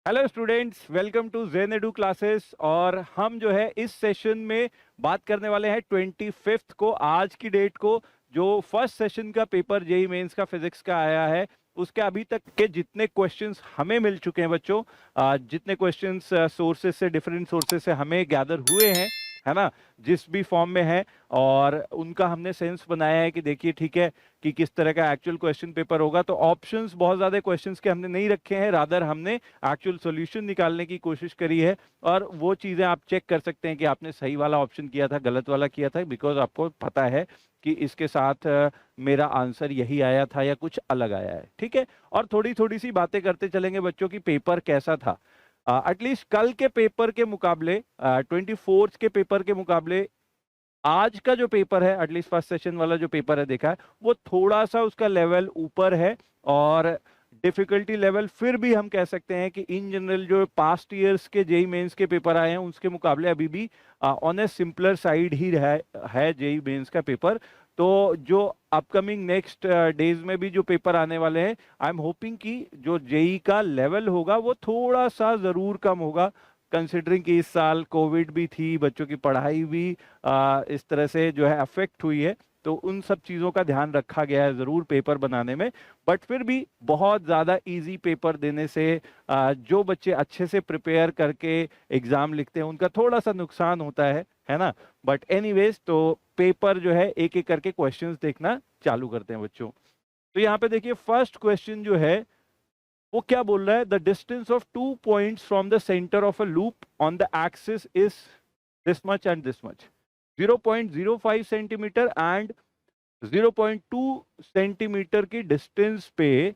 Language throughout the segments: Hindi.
Hello students, welcome to Gen Edu classes. और हम जो है इस सेशन में बात करने वाले हैं 25 को, आज की डेट को, जो फर्स्ट सेशन का पेपर जेई मेंस का फिजिक्स का आया है उसके अभी तक के जितने क्वेश्चंस हमें मिल चुके हैं बच्चों, जितने क्वेश्चंस सोर्सेज से, डिफरेंट सोर्सेज से हमें गैदर हुए हैं, है ना, जिस भी फॉर्म में है, और उनका हमने सेंस बनाया है कि देखिए ठीक है कि किस तरह का एक्चुअल क्वेश्चन पेपर होगा। तो ऑप्शंस बहुत ज्यादा क्वेश्चंस के हमने नहीं रखे हैं, रादर हमने एक्चुअल सॉल्यूशन निकालने की कोशिश करी है। और वो चीजें आप चेक कर सकते हैं कि आपने सही वाला ऑप्शन किया था, गलत वाला किया था, बिकॉज आपको पता है कि इसके साथ मेरा आंसर यही आया था या कुछ अलग आया है। ठीक है, और थोड़ी थोड़ी सी बातें करते चलेंगे बच्चों की पेपर कैसा था। एटलीस्ट कल के पेपर के मुकाबले, 24 के पेपर के मुकाबले आज का जो पेपर है, एटलीस्ट फर्स्ट सेशन वाला जो पेपर है देखा है, वो थोड़ा सा उसका लेवल ऊपर है। और डिफिकल्टी लेवल फिर भी हम कह सकते हैं कि इन जनरल जो पास्ट ईयर्स के जेई मेंस के पेपर आए हैं उसके मुकाबले अभी भी ऑन ए सिंपलर साइड ही है जेई मेंस का पेपर। तो जो अपकमिंग नेक्स्ट डेज में भी जो पेपर आने वाले हैं, आई एम होपिंग कि जो जेई का लेवल होगा वो थोड़ा सा जरूर कम होगा, कंसिडरिंग कि इस साल कोविड भी थी, बच्चों की पढ़ाई भी इस तरह से जो है अफेक्ट हुई है। तो उन सब चीजों का ध्यान रखा गया है जरूर पेपर बनाने में। बट फिर भी बहुत ज्यादा इजी पेपर देने से जो बच्चे अच्छे से प्रिपेयर करके एग्जाम लिखते हैं उनका थोड़ा सा नुकसान होता है ना। बट एनीवेज, तो पेपर जो है एक एक करके क्वेश्चंस देखना चालू करते हैं बच्चों। तो यहाँ पे देखिए फर्स्ट क्वेश्चन जो है वो क्या बोल रहा है, the distance of 2 points from the centre of a loop on the axis is this much and this much. 0.05 centimetre and 0.2 centimetre की डिस्टेंस पे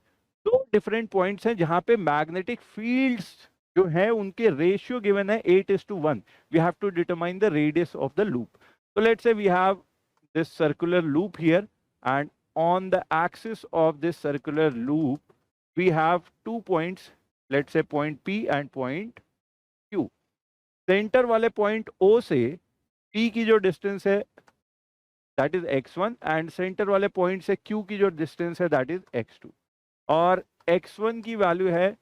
दो डिफरेंट पॉइंट्स हैं जहां पे मैग्नेटिक फील्ड्स जो है उनके रेशियो गिवन है 8:1। We have to determine the radius of the loop. तो let's say we have this circular loop here, and on the axis of this circular loop we have 2 points, let's say point P and point Q। Centre वाले पॉइंट O से P की जो डिस्टेंस है that is x1, and centre वाले पॉइंट से Q की जो डिस्टेंस है दैट इज x2। और x1 की वैल्यू है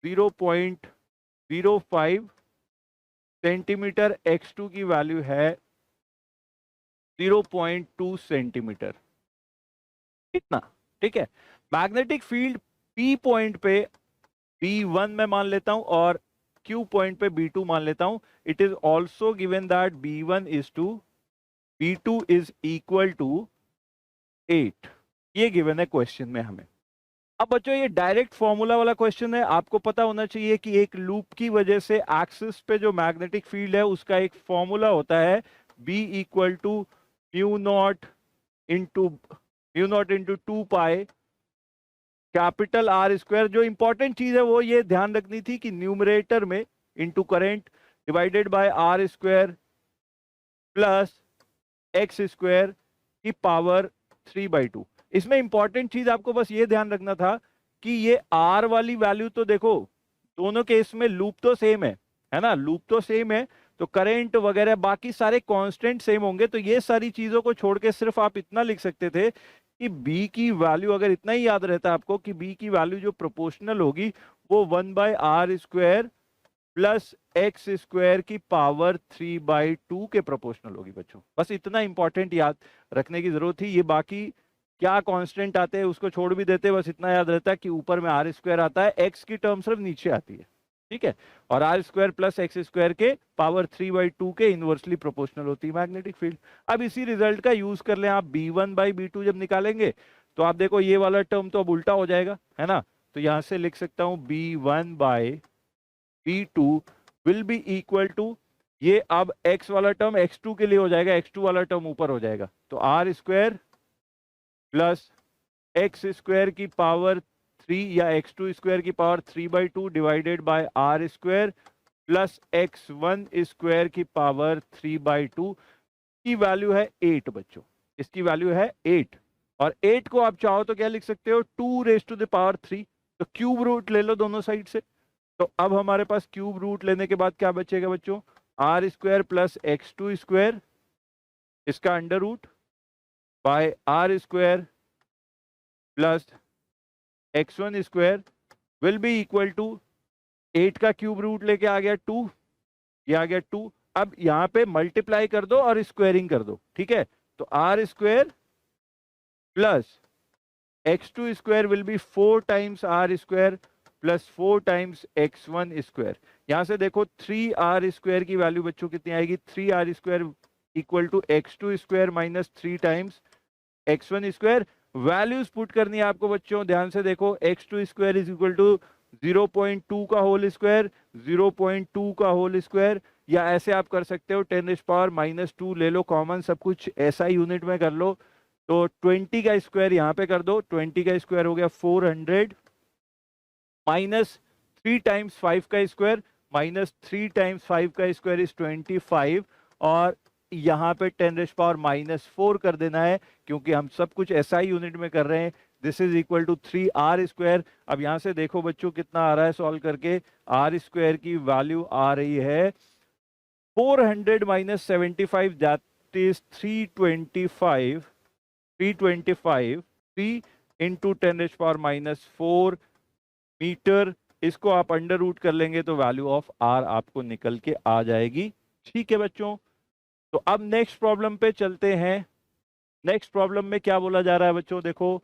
0.05 सेंटीमीटर, x2 की वैल्यू है 0.2 सेंटीमीटर। इतना ठीक है। मैग्नेटिक फील्ड P पॉइंट पे B1 में मान लेता हूं और Q पॉइंट पे B2 मान लेता हूं। It is also given that B2 is equal to 8। ये गिवन है क्वेश्चन में हमें। अब बच्चों ये डायरेक्ट फॉर्मूला वाला क्वेश्चन है, आपको पता होना चाहिए कि एक लूप की वजह से एक्सिस पे जो मैग्नेटिक फील्ड है उसका एक फॉर्मूला होता है, B equal to mu naught into 2 pi capital R square. जो इंपॉर्टेंट चीज है वो ये ध्यान रखनी थी कि न्यूमरेटर में into current divided by R square plus x square की पावर 3/2। इसमें इंपॉर्टेंट चीज आपको बस ये ध्यान रखना था कि ये R वाली वैल्यू तो देखो दोनों केस में लूप तो सेम है ना, लूप तो सेम है, तो करंट वगैरह बाकी सारे कांस्टेंट सेम होंगे। तो ये सारी चीजों को छोड़ के सिर्फ आप इतना लिख सकते थे कि B की वैल्यू, अगर इतना ही याद रहता आपको कि B की वैल्यू जो प्रोपोर्शनल होगी वो 1/R square plus x square की पावर 3/2 के प्रोपोर्शनल होगी बच्चों। बस इतना इंपॉर्टेंट याद रखने की जरूरत थी। ये बाकी क्या कांस्टेंट आते हैं उसको छोड़ भी देते, बस इतना याद रहता है कि ऊपर में R स्क्वायर आता है, एक्स की टर्म सिर्फ नीचे आती है, ठीक है। और R square plus x square के पावर 3/2 के इनवर्सली प्रोपोर्शनल होती है मैग्नेटिक फील्ड। अब इसी रिजल्ट का यूज कर लें आप B1/B2 जब निकालेंगे, तो आप देखो ये वाला टर्म तो अब उल्टा हो जाएगा, है ना। तो यहां से लिख सकता हूं B1/B2 will be equal to, ये अब x वाला टर्म x2 के लिए हो जाएगा, x2 वाला टर्म ऊपर हो जाएगा, तो R square plus x square की पावर 3 या x2 स्क्वायर की power 3/2 divided by R square plus x1 square की पावर 3/2 की वैल्यू है 8 बच्चों। इसकी वैल्यू है 8, और 8 को आप चाहो तो क्या लिख सकते हो, 2 raised to the power 3। तो क्यूब रूट ले लो दोनों साइड से। तो अब हमारे पास क्यूब रूट लेने के बाद क्या बचेगा बच्चों, R square plus x2 square, इसका under root by R square plus x1 square will be equal to 8 का क्यूब रूट लेके आ गया 2, ये आ गया 2। अब यहां पे मल्टीप्लाई कर दो और स्क्वायरिंग कर दो, ठीक है। तो R square plus x2 square will be 4 times R square plus 4 times x1 square. यहां से देखो 3r स्क्वायर की वैल्यू बच्चों कितनी आएगी, 3r square equal to x2 square minus 3 times x1 square. Values put करनी है आपको बच्चों, ध्यान से देखो। x2 square is equal to 0.2 का होल स्क्वायर, 0.2 का होल स्क्वायर, या ऐसे आप कर सकते हो 10⁻⁻² ले लो कॉमन, सब कुछ ऐसा यूनिट में कर लो। तो 20 का स्क्वायर यहां पे कर दो, 20 का स्क्वायर हो गया 400 माइनस 3 टाइम्स 5 का स्क्वायर माइनस 3 टाइम्स 5 का स्क्वायर इज 25, और यहाँ पे 10⁻⁻4 कर देना है, क्योंकि हम सब कुछ SI यूनिट में कर रहे हैं। This is equal to 3r square. अब यहाँ से देखो बच्चों कितना आ रहा है सॉल्व करके, r स्क्वायर की वैल्यू आ रही है 400 minus 75, that is 325, 3 into 10⁻⁻4 metre. इसको आप अंडर रूट कर लेंगे तो वैल्यू ऑफ आर आपको निकल के आ जाएगी, ठीक है बच्चों। तो अब नेक्स्ट प्रॉब्लम पे चलते हैं। नेक्स्ट प्रॉब्लम में क्या बोला जा रहा है बच्चों, देखो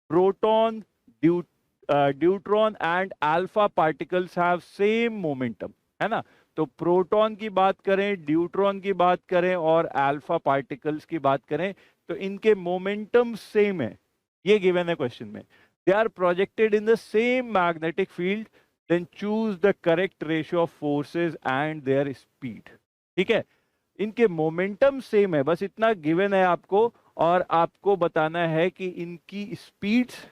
proton, deuteron and alpha particles have same momentum, है ना। तो प्रोटॉन की बात करें, ड्यूट्रॉन की बात करें और अल्फा पार्टिकल्स की बात करें, तो इनके मोमेंटम सेम है, ये गिवन है क्वेश्चन में। They are projected in the same magnetic field, then choose the correct ratio of forces and their speed, ठीक है। इनके मोमेंटम सेम है, बस इतना गिवन है आपको, और आपको बताना है कि इनकी स्पीड्स,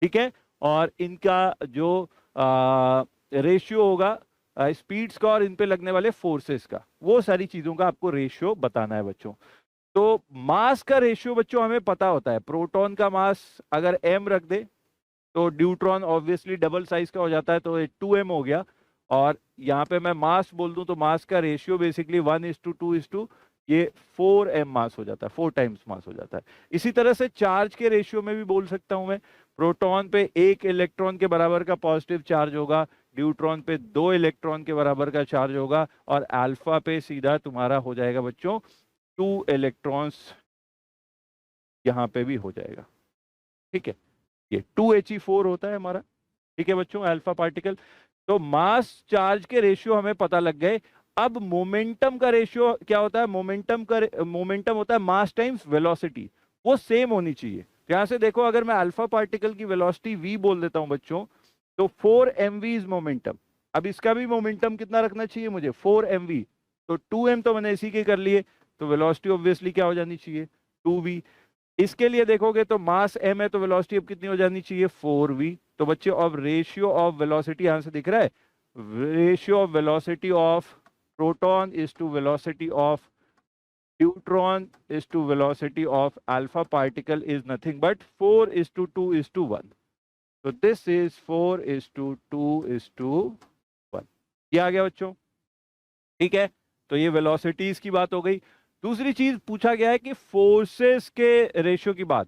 ठीक है, और इनका जो रेशियो होगा स्पीड्स का और इन पे लगने वाले फोर्सेस का, वो सारी चीजों का आपको रेशियो बताना है बच्चों। तो मास का रेशियो बच्चों हमें पता होता है, प्रोटॉन का मास अगर m रख दे तो ड्यूट्रॉन ऑब्वियसली डबल साइज का हो जाता है, तो 2m हो गया। और यहाँ पे मैं मास बोल दूं तो मास का रेशियो बेसिकली 1:2:, ये 4m मास हो जाता है, 4 टाइम्स मास हो जाता है। इसी तरह से चार्ज के रेशियो में भी बोल सकता हूं मैं, प्रोटॉन पे 1 इलेक्ट्रॉन के बराबर का पॉजिटिव चार्ज होगा, ड्यूट्रॉन पे 2 इलेक्ट्रॉन के बराबर का चार्ज होगा, और अल्फा पे सीधा तुम्हारा हो जाएगा बच्चों 2 इलेक्ट्रॉन्स, यहाँ पे भी हो जाएगा, ठीक है। ये 2He4 होता है हमारा, ठीक है बच्चों, अल्फा पार्टिकल। तो मास चार्ज के रेशियो हमें पता लग गए। अब मोमेंटम का रेशियो क्या होता है, मोमेंटम होता है मास टाइम्स वेलोसिटी, वो सेम होनी चाहिए। तो यहां से देखो, अगर मैं अल्फा पार्टिकल की वेलोसिटी v बोल देता हूं बच्चों, तो 4mv इज मोमेंटम। अब इसका भी मोमेंटम कितना रखना चाहिए मुझे, 4mv। तो 2m तो मैंने इसी के कर लिए, तो वेलोसिटी ऑब्वियसली क्या हो जानी चाहिए, 2v। इसके लिए देखोगे तो मास m है, तो वेलोसिटी अब कितनी हो जानी चाहिए, 4v। तो बच्चे अब रेशियो ऑफ वेलोसिटी यहां से दिख रहा है, ratio of velocity of proton is to velocity of deuteron is to velocity of alpha particle is nothing but 4:2:1। तो दिस इज 4:2:1। ये आ गया बच्चों, ठीक है। तो ये वेलोसिटीज की बात हो गई। दूसरी चीज पूछा गया है कि फोर्सेस के रेशियो की बात,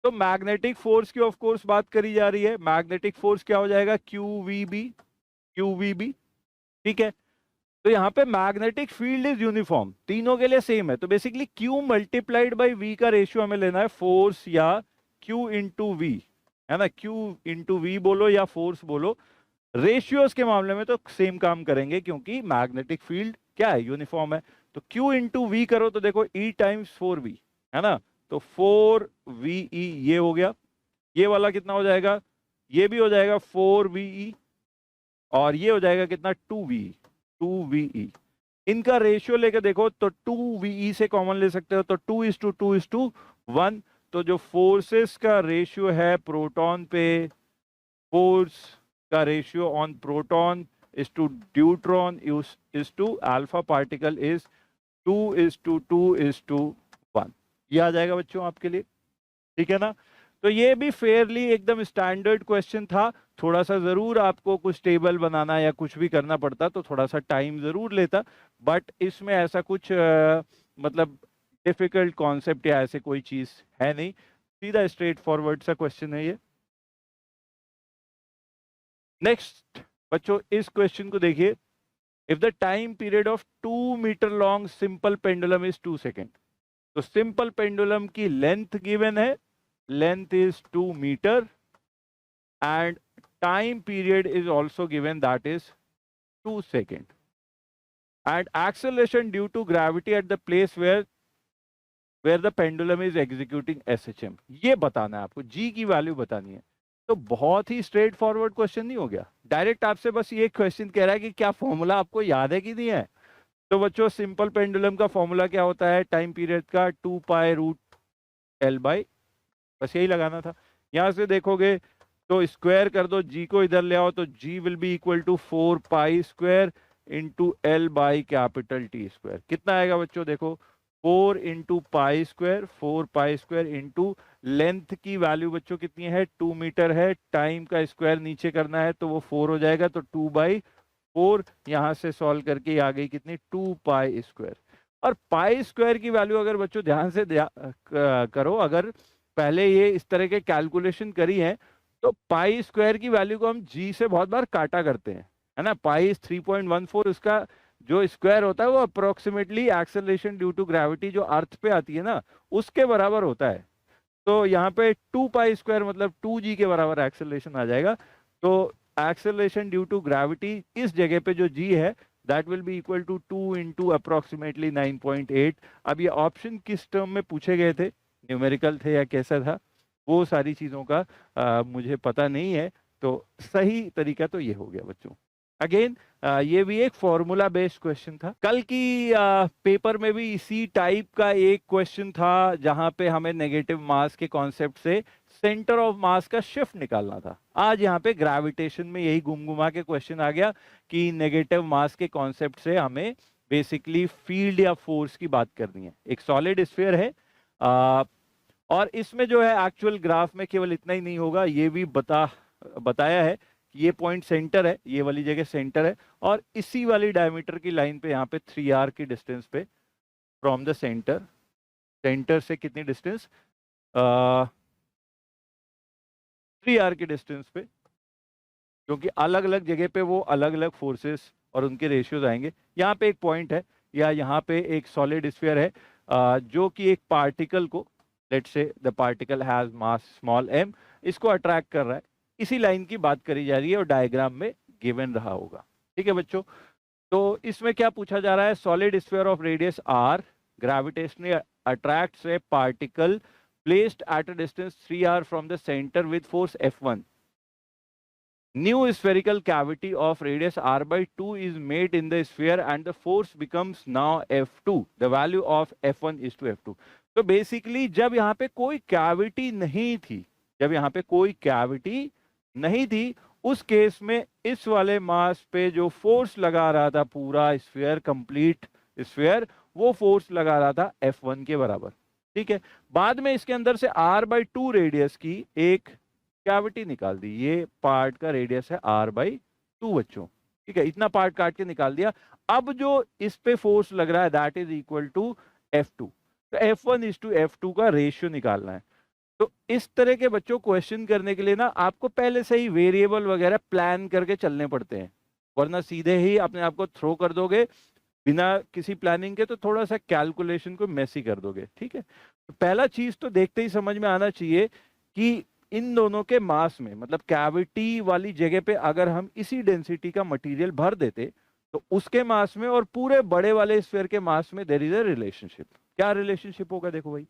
तो मैग्नेटिक फोर्स की ऑफ कोर्स बात करी जा रही है। मैग्नेटिक फोर्स क्या हो जाएगा, QVB, QVB, ठीक है। तो यहाँ पे मैग्नेटिक फील्ड इज यूनिफॉर्म, तीनों के लिए सेम है, तो basically Q multiplied by V का रेशियो हमें लेना है, फोर्स या Q इंटू V, है ना। Q इंटू V बोलो या फोर्स बोलो, रेशियोज के मामले में तो सेम काम करेंगे, क्योंकि मैग्नेटिक फील्ड क्या है, यूनिफॉर्म है। तो Q इंटू V करो तो देखो E टाइम्स 4V, है ना। तो 4VE ये हो गया, ये वाला कितना हो जाएगा, ये भी हो जाएगा 4VE, और ये हो जाएगा कितना 2VE, 2VE। इनका रेशियो लेके देखो तो 2VE से कॉमन ले सकते हो, तो 2:2:1। तो जो फोर्सेस का रेशियो है प्रोटॉन पे, फोर्स का ratio on proton is to deuteron is to alpha particle is 2:2:1। ये आ जाएगा बच्चों आपके लिए, ठीक है ना। तो ये भी फेयरली एकदम स्टैंडर्ड क्वेश्चन था। थोड़ा सा जरूर आपको कुछ टेबल बनाना या कुछ भी करना पड़ता, तो थोड़ा सा टाइम जरूर लेता, बट इसमें ऐसा कुछ मतलब डिफिकल्ट कॉन्सेप्ट या ऐसे कोई चीज है नहीं, सीधा स्ट्रेट फॉरवर्ड सा क्वेश्चन है ये। नेक्स्ट बच्चों इस क्वेश्चन को देखिए, if the time period of 2 metre long simple pendulum is 2 second, तो सिंपल पेंडुलम की लेंथ गिवन है, length is 2 metre and time period is also given, that is 2 seconds, and acceleration due to gravity at the place where the pendulum is executing SHM, ये बताना है आपको, G की वैल्यू बतानी है। तो बहुत ही स्ट्रेट फॉरवर्ड क्वेश्चन नहीं हो गया, डायरेक्ट आपसे बस ये क्वेश्चन कह रहा है कि क्या फॉर्मूला आपको याद है कि नहीं है। तो बच्चों सिंपल पेंडुलम का फॉर्मूला क्या होता है, टाइम पीरियड का 2 पाई रूट एल बाई, बस यही लगाना था। यहां से देखोगे तो स्क्वायर कर दो, जी को इधर ले आओ, तो G will be equal to 4 pi square into L by capital T square. कितना आएगा बच्चों, देखो 4 into pi square, 4 pi square into length की वैल्यू बच्चों कितनी है, 2 मीटर है, टाइम का स्क्वायर नीचे करना है तो वो 4 हो जाएगा, तो 2 बाई 4 यहां से सॉल्व करके आ गई कितनी, 2 पाई स्क्वायर। और पाई स्क्वायर की वैल्यू अगर बच्चों ध्यान से करो, अगर पहले ये इस तरह के कैलकुलेशन करी है, तो पाई स्क्वायर की वैल्यू को हम जी से बहुत बार काटा करते हैं, है ना। पाई 3.14, उसका जो स्क्वायर होता है वो approximately acceleration due to gravity जो अर्थ पे आती है ना, उसके बराबर होता है। तो यहाँ पे 2 पाई स्क्वायर मतलब 2g के बराबर एक्सेलरेशन आ जाएगा। तो एक्सेलरेशन ड्यू टू ग्रेविटी इस जगह पे जो g है, that will be equal to 2 into approximately 9.8। अब ये ऑप्शन किस टर्म में पूछे गए थे, न्यूमेरिकल थे या कैसा था, वो सारी चीजों का मुझे पता नहीं है। तो सही तरीका तो ये हो गया बच्चों। अगेन ये भी एक फॉर्मूला बेस्ड क्वेश्चन था। कल की पेपर में भी इसी टाइप का एक क्वेश्चन था, जहां पे हमें नेगेटिव मास के कॉन्सेप्ट से सेंटर ऑफ मास का शिफ्ट निकालना था। आज यहाँ पे ग्रेविटेशन में यही घुमा के क्वेश्चन आ गया कि नेगेटिव मास के कॉन्सेप्ट से हमें बेसिकली फील्ड या फोर्स की बात करनी है। एक सॉलिड स्फीयर है, और इसमें जो है एक्चुअल ग्राफ में केवल इतना ही नहीं होगा, ये भी बताया है कि ये पॉइंट सेंटर है, ये वाली जगह सेंटर है, और इसी वाली डायमीटर की लाइन पे यहाँ पे 3r की डिस्टेंस पे फ्रॉम द सेंटर, सेंटर से कितनी डिस्टेंस, 3r की डिस्टेंस पे, क्योंकि अलग अलग जगह पे वो अलग अलग फोर्सेस और उनके रेशियोज आएंगे। यहाँ पे एक पॉइंट है, या यहाँ पे एक सॉलिड स्फीयर है, जो कि एक पार्टिकल को, let's say the particle has mass small m, इसको अट्रैक्ट कर रहा है। इसी लाइन की बात करी जा रही है और डायग्राम में गिवन रहा होगा। ठीक है बच्चों, तो इसमें क्या पूछा जा रहा है, solid sphere of radius r gravitationally attracts A particle placed at a distance 3r from the centre with force F1. New spherical cavity of radius r by 2 is made in the sphere and the force becomes now F2. The value of F1 is to F2. तो बेसिकली जब यहाँ पे कोई कैविटी नहीं थी, जब यहाँ पे कोई कैविटी नहीं थी, उस केस में इस वाले मास पे जो फोर्स लगा रहा था पूरा स्फीयर, कंप्लीट स्फीयर, वो फोर्स लगा रहा था F1 के बराबर। ठीक है, बाद में इसके अंदर से r/2 रेडियस की एक कैविटी निकाल दी, ये पार्ट का रेडियस है r/2 बच्चों। ठीक है, इतना पार्ट काट के निकाल दिया। अब जो इस पे फोर्स लग रहा है that is equal to F2। तो F1 इज टू F2 का रेशियो निकालना है। तो इस तरह के बच्चों क्वेश्चन करने के लिए ना आपको पहले से ही वेरिएबल वगैरह प्लान करके चलने पड़ते हैं, वरना सीधे ही अपने आप को थ्रो कर दोगे बिना किसी प्लानिंग के, तो थोड़ा सा कैलकुलेशन को मेसी कर दोगे। ठीक है, तो पहला चीज तो देखते ही समझ में आना चाहिए कि इन दोनों के मास में, मतलब कैविटी वाली जगह पे अगर हम इसी डेंसिटी का मटेरियल भर देते, तो उसके मास में और पूरे बड़े वाले स्फीयर के मास में देयर इज अ रिलेशनशिप। क्या रिलेशनशिप होगा, देखो भाई,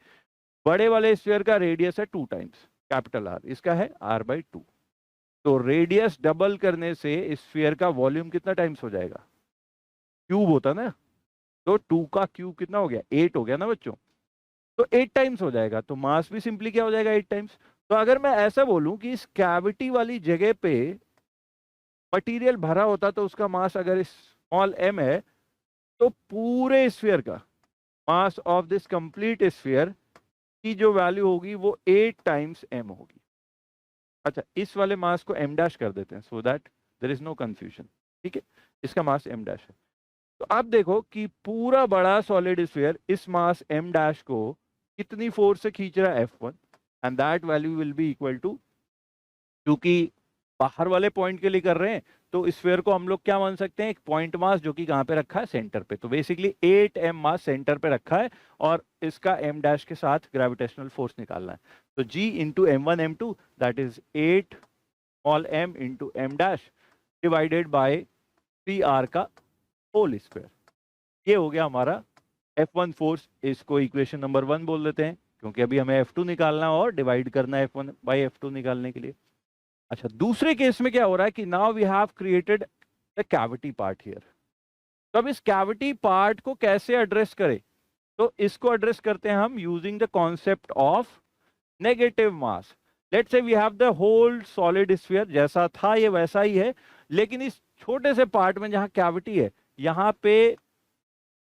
बड़े वाले स्फीयर का रेडियस है 2 टाइम्स कैपिटल R, इसका है r/2। तो रेडियस डबल करने से स्फीयर का वॉल्यूम कितना टाइम्स हो जाएगा, क्यूब होता ना, तो 2 का क्यूब कितना हो गया, 8 हो गया ना बच्चों, तो 8 टाइम्स हो जाएगा। तो मास भी सिंपली क्या हो जाएगा, 8 टाइम्स। तो अगर मैं ऐसा बोलूं कि इस कैविटी वाली जगह पे मटेरियल भरा होता, तो उसका मास अगर स्मॉल m है, तो पूरे स्फीयर का mass of this complete sphere की जो वैल्यू होगी वो 8 टाइम्स m होगी। अच्छा, इस वाले मास को m डैश कर देते हैं so that there is no confusion. ठीक है, इसका मास m डैश है। तो अब देखो कि पूरा बड़ा सॉलिड स्फीयर इस मास m डैश को कितनी फोर्स से खींच रहा है, F1, and that value will be equal to, क्योंकि बाहर वाले पॉइंट के लिए कर रहे हैं तो स्फीयर को हम लोग क्या मान सकते हैं, एक पॉइंट मास जो कि कहाँ पे रखा है, सेंटर पे। तो बेसिकली 8m मास सेंटर पे रखा है और इसका m डैश के साथ ग्रेविटेशनल फोर्स निकालना है। तो g into m1 m2 that is 8 small m into m dash divided by 3r का होल स्क्वायर। ये हो गया हमारा F1 फोर्स। इसको इक्वेशन नंबर 1 बोल देते हैं क्योंकि अभी हमें F2 निकालना है और डिवाइड करना है F1 बाय F2 निकालने के लिए। अच्छा, दूसरे केस में क्या हो रहा है कि now we have created the cavity part here. तो अब इस कैविटी पार्ट को कैसे एड्रेस करें, तो इसको एड्रेस करते हैं हम using the concept of negative mass. Let's say we have the whole solid sphere, जैसा था ये वैसा ही है, लेकिन इस छोटे से पार्ट में जहां कैविटी है यहाँ पे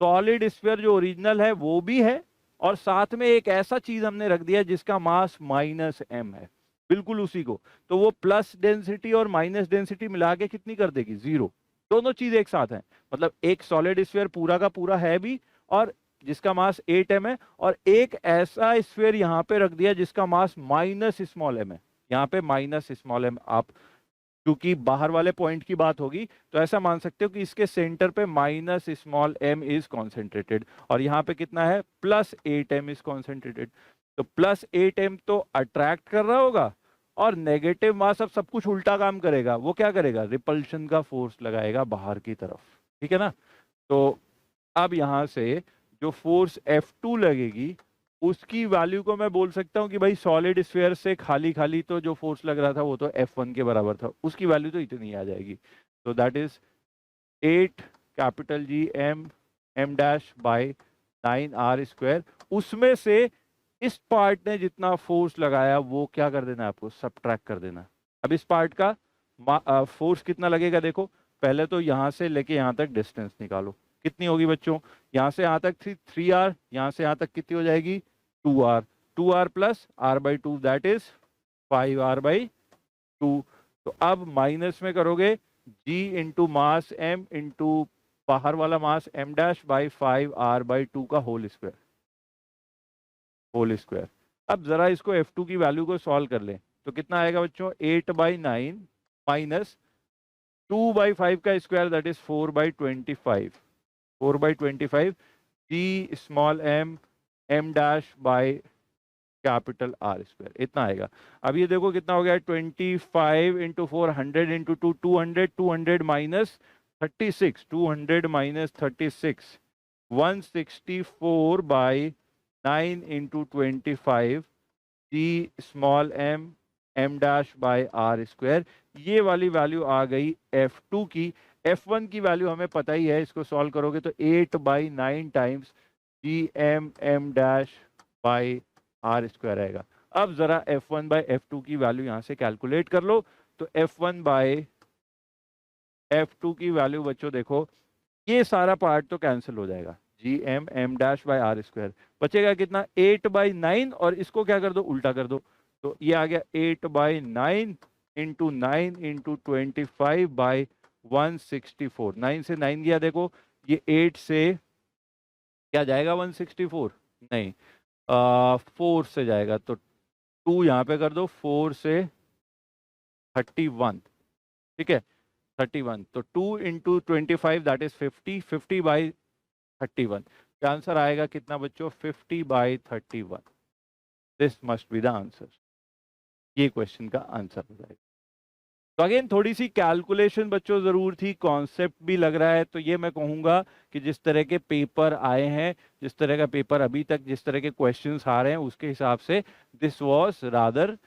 सॉलिड स्फीयर जो ओरिजिनल है वो भी है और साथ में एक ऐसा चीज हमने रख दिया जिसका मास -m है, बिल्कुल उसी को। तो वो प्लस डेंसिटी और माइनस डेंसिटी मिला के कितनी कर देगी, 0। दोनों चीज एक साथ हैं, मतलब एक सॉलिड स्फीयर पूरा का पूरा है भी और जिसका मास 8m है, और एक ऐसा स्फीयर यहाँ पे रख दिया जिसका मास -m है। यहाँ पे -m आप, क्योंकि बाहर वाले पॉइंट की बात होगी तो ऐसा मान सकते हो कि इसके सेंटर पे -m इज कॉन्सेंट्रेटेड और यहाँ पे कितना है, +8m इज कॉन्सेंट्रेटेड। तो +8m तो अट्रैक्ट कर रहा होगा और नेगेटिव मास अब सब कुछ उल्टा काम करेगा। वो क्या करेगा, रिपल्शन का फोर्स लगाएगा बाहर की तरफ, ठीक है ना। तो अब यहाँ से जो फोर्स F2 लगेगी उसकी वैल्यू को मैं बोल सकता हूँ कि भाई सॉलिड स्फीयर से खाली खाली तो जो फोर्स लग रहा था वो तो F1 के बराबर था, उसकी वैल्यू तो इतनी आ जाएगी। तो that is 8 capital G m dash by 9r square. उसमें से इस पार्ट ने जितना फोर्स लगाया वो क्या कर देना है, आपको सब्ट्रैक्ट कर देना। अब इस पार्ट का फोर्स कितना लगेगा, देखो पहले तो यहाँ से लेके यहाँ तक डिस्टेंस निकालो, कितनी होगी बच्चों, यहाँ से यहाँ तक थी 3r, यहाँ से यहाँ तक कितनी हो जाएगी 2r, 2r plus r/2 that is 5r/2। तो अब माइनस में करोगे g into mass m into बाहर वाला मास m डैश बाई 5r/2 का होल स्क्वायर। अब जरा इसको F2 की वैल्यू को सॉल्व कर लें तो कितना आएगा बच्चों, 8/9 माइनस 2/5 का square that is 4/25, 4/25 g small m dash by capital R square, इतना आएगा। अब ये देखो कितना हो गया, 25 into 4 100 into 2 200, 200 minus 36, 200 minus 36 164/9 into 25 g small m dash by R square. ये वाली वैल्यू आ गई F2 की। F1 की वैल्यू हमें पता ही है, इसको सॉल्व करोगे तो 8/9 times m dash by R square आएगा। अब जरा F1 बाय F2 की वैल्यू यहाँ से कैलकुलेट कर लो। तो F1 बाय F2 की वैल्यू बच्चों देखो, ये सारा पार्ट तो कैंसिल हो जाएगा, m dash by R square बचेगा कितना, 8/9 और इसको क्या कर दो, उल्टा कर दो। तो ये आ गया 8/9 इंटू 9 इंटू 25/164। 9 से 9 गया, देखो ये 8 से क्या जाएगा 164, नहीं 4 से जाएगा तो 2 यहाँ पे कर दो, 4 से 31, ठीक है 31। तो 2 इंटू 25 दैट इज 50, 50/31। आंसर आएगा कितना बच्चों, 50/31। This must be the answer, ये क्वेश्चन का आंसर हो जाएगा। तो अगेन थोड़ी सी कैलकुलेशन बच्चों जरूर थी, कॉन्सेप्ट भी लग रहा है। तो ये मैं कहूँगा कि जिस तरह के पेपर आए हैं, जिस तरह का पेपर अभी तक, जिस तरह के क्वेश्चंस आ रहे हैं उसके हिसाब से दिस वाज रादर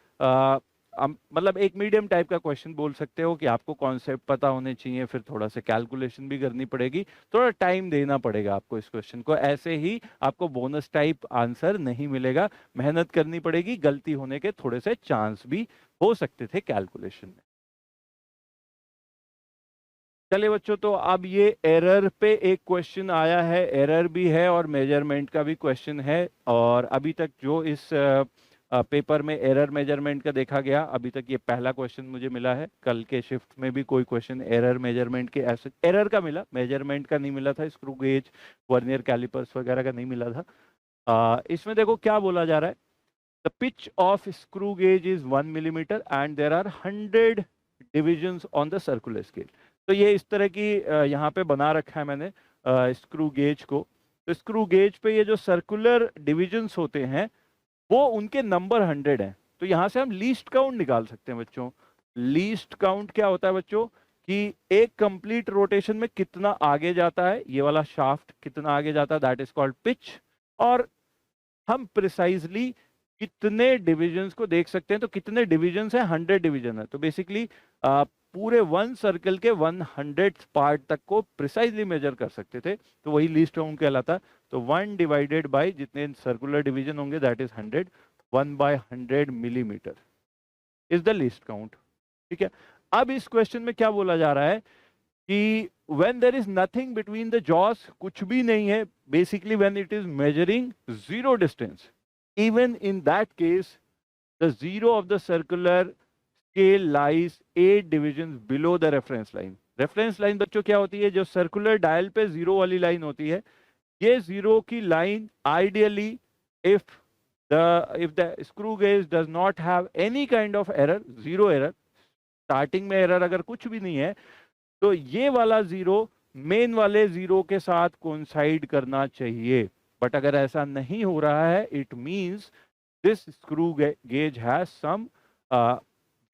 मतलब एक मीडियम टाइप का क्वेश्चन बोल सकते हो कि आपको कॉन्सेप्ट पता होने चाहिए, फिर थोड़ा सा कैलकुलेशन भी करनी पड़ेगी, थोड़ा टाइम देना पड़ेगा आपको इस क्वेश्चन को। ऐसे ही आपको बोनस टाइप आंसर नहीं मिलेगा, मेहनत करनी पड़ेगी, गलती होने के थोड़े से चांस भी हो सकते थे कैलकुलेशन में। चलिए बच्चों, तो अब ये एरर पे एक क्वेश्चन आया है, एरर भी है और मेजरमेंट का भी क्वेश्चन है। और अभी तक जो इस पेपर में एरर मेजरमेंट का देखा गया, अभी तक ये पहला क्वेश्चन मुझे मिला है। कल के शिफ्ट में भी कोई क्वेश्चन एरर मेजरमेंट के, ऐसे एरर का मिला, मेजरमेंट का नहीं मिला था, स्क्रू गेज वर्नियर कैलिपर्स वगैरह का नहीं मिला था। इसमें देखो क्या बोला जा रहा है, the pitch of screw gauge is 1 millimetre and there are 100 divisions on the circular scale. तो ये इस तरह की यहाँ पे बना रखा है मैंने स्क्रू गेज को। तो स्क्रू गेज पे ये जो सर्कुलर डिविजन्स होते हैं वो उनके नंबर 100 हैं। तो यहाँ से हम लीस्ट काउंट निकाल सकते हैं बच्चों। लीस्ट काउंट क्या होता है बच्चों कि एक कंप्लीट रोटेशन में कितना आगे जाता है, ये वाला शाफ्ट कितना आगे जाता है, दैट इज कॉल्ड पिच। और हम प्रिसाइजली कितने डिविजन्स को देख सकते हैं। तो कितने डिविजन्स हैं, 100 डिवीजन है। तो बेसिकली पूरे वन सर्कल के 100th पार्ट तक को प्रिसाइजली मेजर कर सकते थे, तो वही लीस्ट काउंट कहलाता। तो 1 डिवाइडेड बाय जितने सर्कुलर डिवीजन होंगे that is 100, 1/100 millimetre is the least count. ठीक है, अब इस क्वेश्चन में क्या बोला जा रहा है कि when there is nothing between the jaws, कुछ भी नहीं है, basically when it is measuring zero distance, even in that case the zero of the circular scale lies 8 divisions below the reference line। reference line बच्चों क्या होती है, जो circular dial पे जीरो वाली लाइन होती है, ये जीरो की line ideally if the screw gauge does not have any kind of error, zero error, starting में एरर अगर कुछ भी नहीं है, तो ये वाला जीरो मेन वाले जीरो के साथ कोइंसाइड करना चाहिए। बट अगर ऐसा नहीं हो रहा है, it means this screw gauge has sum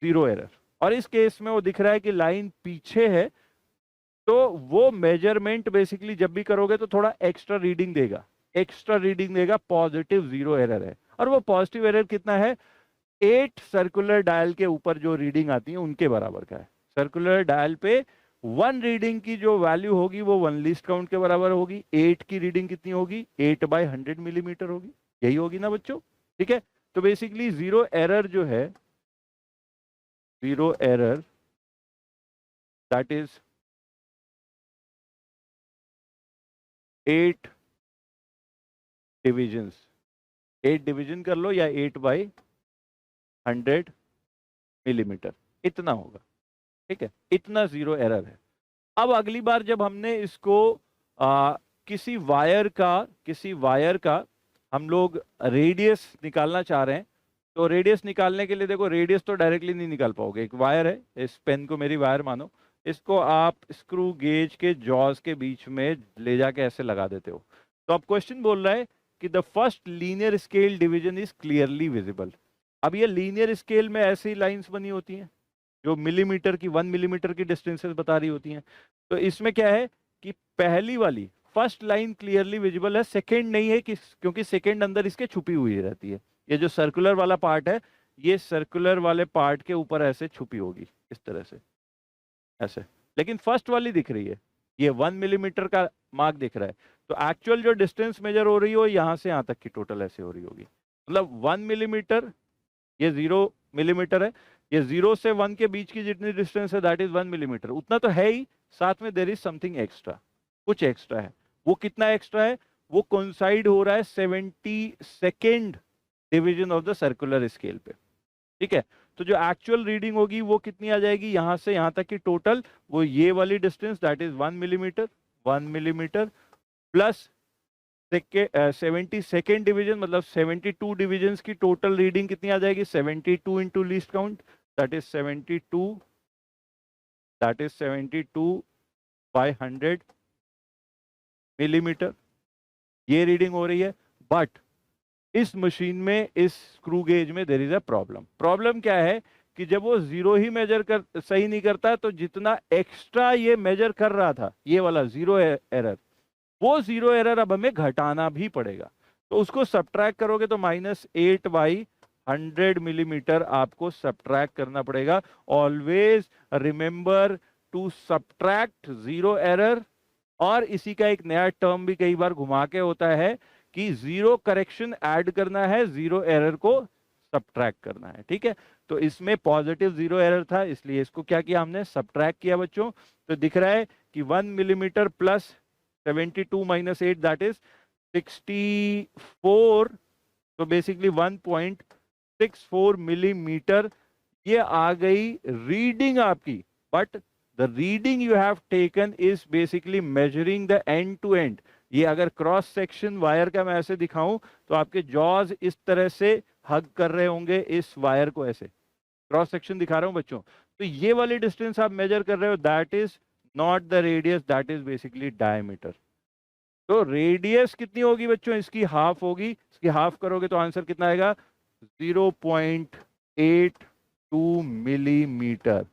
zero error. और इस केस में वो दिख रहा है कि लाइन पीछे है, तो वो मेजरमेंट बेसिकली जब भी करोगे तो थोड़ा एक्स्ट्रा रीडिंग देगा, पॉजिटिव जीरो एरर है। और वो पॉजिटिव एरर कितना है, 8 सर्कुलर डायल के ऊपर जो रीडिंग आती है उनके बराबर का है। सर्कुलर डायल पे 1 रीडिंग की जो वैल्यू होगी वो 1 लीस्ट काउंट के बराबर होगी। 8 की रीडिंग कितनी होगी, 8/100 मिलीमीटर होगी, यही होगी ना बच्चों। ठीक है, तो बेसिकली जीरो एरर जो है, zero error that is 8 divisions, 8 division कर लो या 8/100 मिलीमीटर, इतना होगा। ठीक है, इतना जीरो एरर है। अब अगली बार जब हमने इसको किसी वायर का हम लोग रेडियस निकालना चाह रहे हैं, तो रेडियस निकालने के लिए देखो, रेडियस तो डायरेक्टली नहीं निकाल पाओगे। एक वायर है, इस पेन को मेरी वायर मानो, इसको आप स्क्रू गेज के जॉज के बीच में ले जाके ऐसे लगा देते हो। तो अब क्वेश्चन बोल रहा है कि the first linear scale division is clearly visible. अब ये लीनियर स्केल में ऐसी लाइंस बनी होती हैं जो मिलीमीटर की, 1 मिलीमीटर की डिस्टेंसेस बता रही होती हैं। तो इसमें क्या है कि पहली वाली फर्स्ट लाइन क्लियरली विजिबल है, सेकंड नहीं है, क्योंकि सेकंड अंदर इसके छुपी हुई रहती है। ये जो सर्कुलर वाला पार्ट है, ये सर्कुलर वाले पार्ट के ऊपर ऐसे छुपी होगी, इस तरह से ऐसे। लेकिन फर्स्ट वाली दिख रही है, ये 1 मिलीमीटर का मार्क दिख रहा है। तो एक्चुअल जो डिस्टेंस मेजर हो रही हो यहाँ से यहाँ तक की टोटल ऐसे हो रही होगी। मतलब 1 मिलीमीटर, ये 0 मिलीमीटर है, ये 0 से 1 के बीच की जितनी डिस्टेंस है दैट इज 1 मिलीमीटर। उतना तो है ही, साथ में देयर इज समथिंग एक्स्ट्रा, कुछ एक्स्ट्रा है। वो कितना एक्स्ट्रा है, वो कोइंसाइड हो रहा है 72nd division of the circular scale पे। ठीक है, तो जो एक्चुअल रीडिंग होगी वो कितनी आ जाएगी, यहां से यहां तक की टोटल, वो ये वाली distance that is 1 millimetre, 1 millimetre plus 72nd division, मतलब 72 डिविजन्स की टोटल रीडिंग कितनी आ जाएगी, 72 into least count, that is 72/100 millimetre, ये रीडिंग हो रही है। बट इस मशीन में, इस स्क्रू गेज में देयर इज अ प्रॉब्लम क्या है कि जब वो जीरो ही मेजर कर सही नहीं करता, तो जितना एक्स्ट्रा ये मेजर कर रहा था, ये वाला जीरो एरर, वो जीरो एरर अब हमें घटाना भी पड़ेगा। तो उसको सब्ट्रैक्ट करोगे तो -8/100 मिलीमीटर आपको सब्ट्रैक्ट करना पड़ेगा। Always remember to subtract zero error. और इसी का एक नया टर्म भी कई बार घुमा के होता है कि जीरो करेक्शन ऐड करना है, जीरो एरर को सब्ट्रैक्ट करना है। ठीक है, तो इसमें पॉजिटिव जीरो एरर था, इसलिए इसको क्या किया हमने, सब्ट्रैक्ट किया बच्चों। तो दिख रहा है कि 1 मिलीमीटर प्लस 72 - 8 दैट इज 64। तो बेसिकली 1.64 मिलीमीटर ये आ गई रीडिंग आपकी। But the reading you have taken is basically measuring the end to end. ये अगर क्रॉस सेक्शन वायर का मैं ऐसे दिखाऊं तो आपके जॉज इस तरह से हग कर रहे होंगे इस वायर को, ऐसे क्रॉस सेक्शन दिखा रहा हूं बच्चों। तो ये वाली डिस्टेंस आप मेजर कर रहे हो, that is not the radius, that is basically diameter. तो रेडियस कितनी होगी बच्चों, इसकी हाफ होगी, इसकी हाफ करोगे तो आंसर कितना आएगा, 0.82 मिलीमीटर।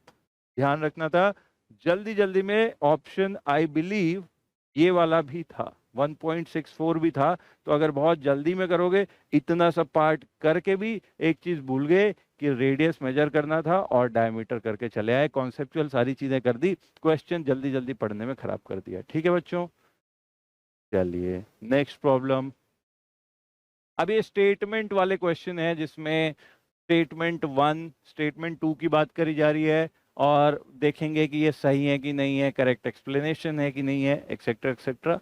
ध्यान रखना था, जल्दी जल्दी में ऑप्शन आई बिलीव ये वाला भी था, 1.64 भी था। तो अगर बहुत जल्दी में करोगे, इतना सब पार्ट करके भी एक चीज भूल गए कि रेडियस मेजर करना था और डायमीटर करके चले आए, कॉन्सेप्चुअल सारी चीजें कर दी, क्वेश्चन जल्दी जल्दी पढ़ने में खराब कर दिया। ठीक है बच्चों, चलिए नेक्स्ट प्रॉब्लम। अब ये स्टेटमेंट वाले क्वेश्चन है जिसमें स्टेटमेंट 1 स्टेटमेंट 2 की बात करी जा रही है और देखेंगे कि ये सही है कि नहीं है, करेक्ट एक्सप्लेनेशन है कि नहीं है, एक्सेट्रा एक्सेट्रा।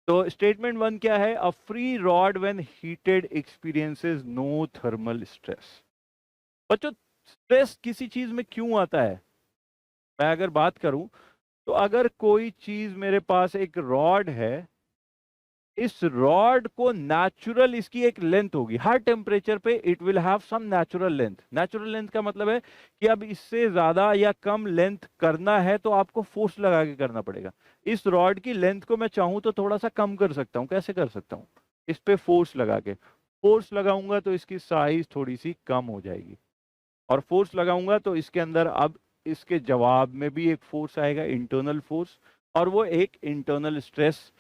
तो स्टेटमेंट 1 क्या है, a free rod when heated experiences no thermal stress. बच्चों स्ट्रेस किसी चीज में क्यों आता है, मैं अगर बात करूं तो अगर कोई चीज मेरे पास एक रॉड है, इस रॉड को नेचुरल इसकी एक लेंथ होगी, हर टेम्परेचर पे it will have some natural length. Natural length का मतलब है कि अब इससे ज्यादा या कम लेंथ करना है तो आपको फोर्स लगा के करना पड़ेगा। इस रॉड की लेंथ को मैं चाहूं तो थोड़ा सा कम कर सकता हूं, कैसे कर सकता हूं, इस पे फोर्स लगा के, फोर्स लगाऊंगा तो इसकी साइज थोड़ी सी कम हो जाएगी, और फोर्स लगाऊंगा तो इसके अंदर अब इसके जवाब में भी एक फोर्स आएगा, इंटरनल फोर्स, और वो एक इंटरनल स्ट्रेस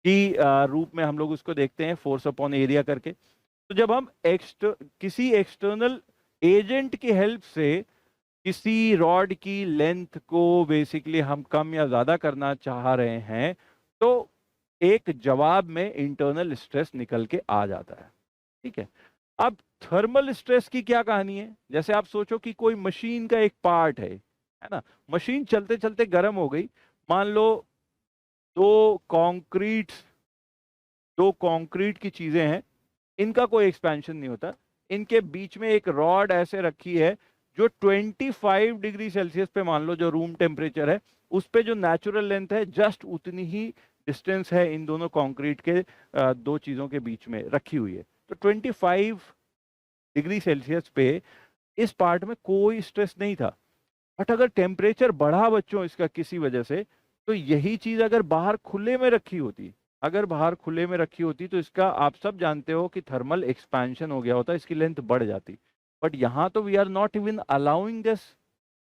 की रूप में हम लोग उसको देखते हैं, फोर्स अपॉन एरिया करके। तो जब हम किसी एक्सटर्नल एजेंट की हेल्प से किसी रॉड की लेंथ को बेसिकली हम कम या ज्यादा करना चाह रहे हैं, तो एक जवाब में इंटरनल स्ट्रेस निकल के आ जाता है। ठीक है, अब थर्मल स्ट्रेस की क्या कहानी है, जैसे आप सोचो कि कोई मशीन का एक पार्ट है ना, मशीन चलते चलते गर्म हो गई, मान लो दो कंक्रीट दो कंक्रीट की चीजें हैं, इनका कोई एक्सपेंशन नहीं होता, इनके बीच में एक रॉड ऐसे रखी है जो 25 डिग्री सेल्सियस पे, मान लो जो रूम टेम्परेचर है, उस पे जो नेचुरल लेंथ है जस्ट उतनी ही डिस्टेंस है इन दोनों कंक्रीट के दो चीजों के बीच में रखी हुई है। तो 25 डिग्री सेल्सियस पे इस पार्ट में कोई स्ट्रेस नहीं था। बट अगर टेम्परेचर बढ़ा बच्चों इसका किसी वजह से, तो यही चीज अगर बाहर खुले में रखी होती, अगर बाहर खुले में रखी होती तो इसका आप सब जानते हो कि थर्मल एक्सपेंशन हो गया होता, इसकी लेंथ बढ़ जाती। बट यहां तो we are not even allowing this,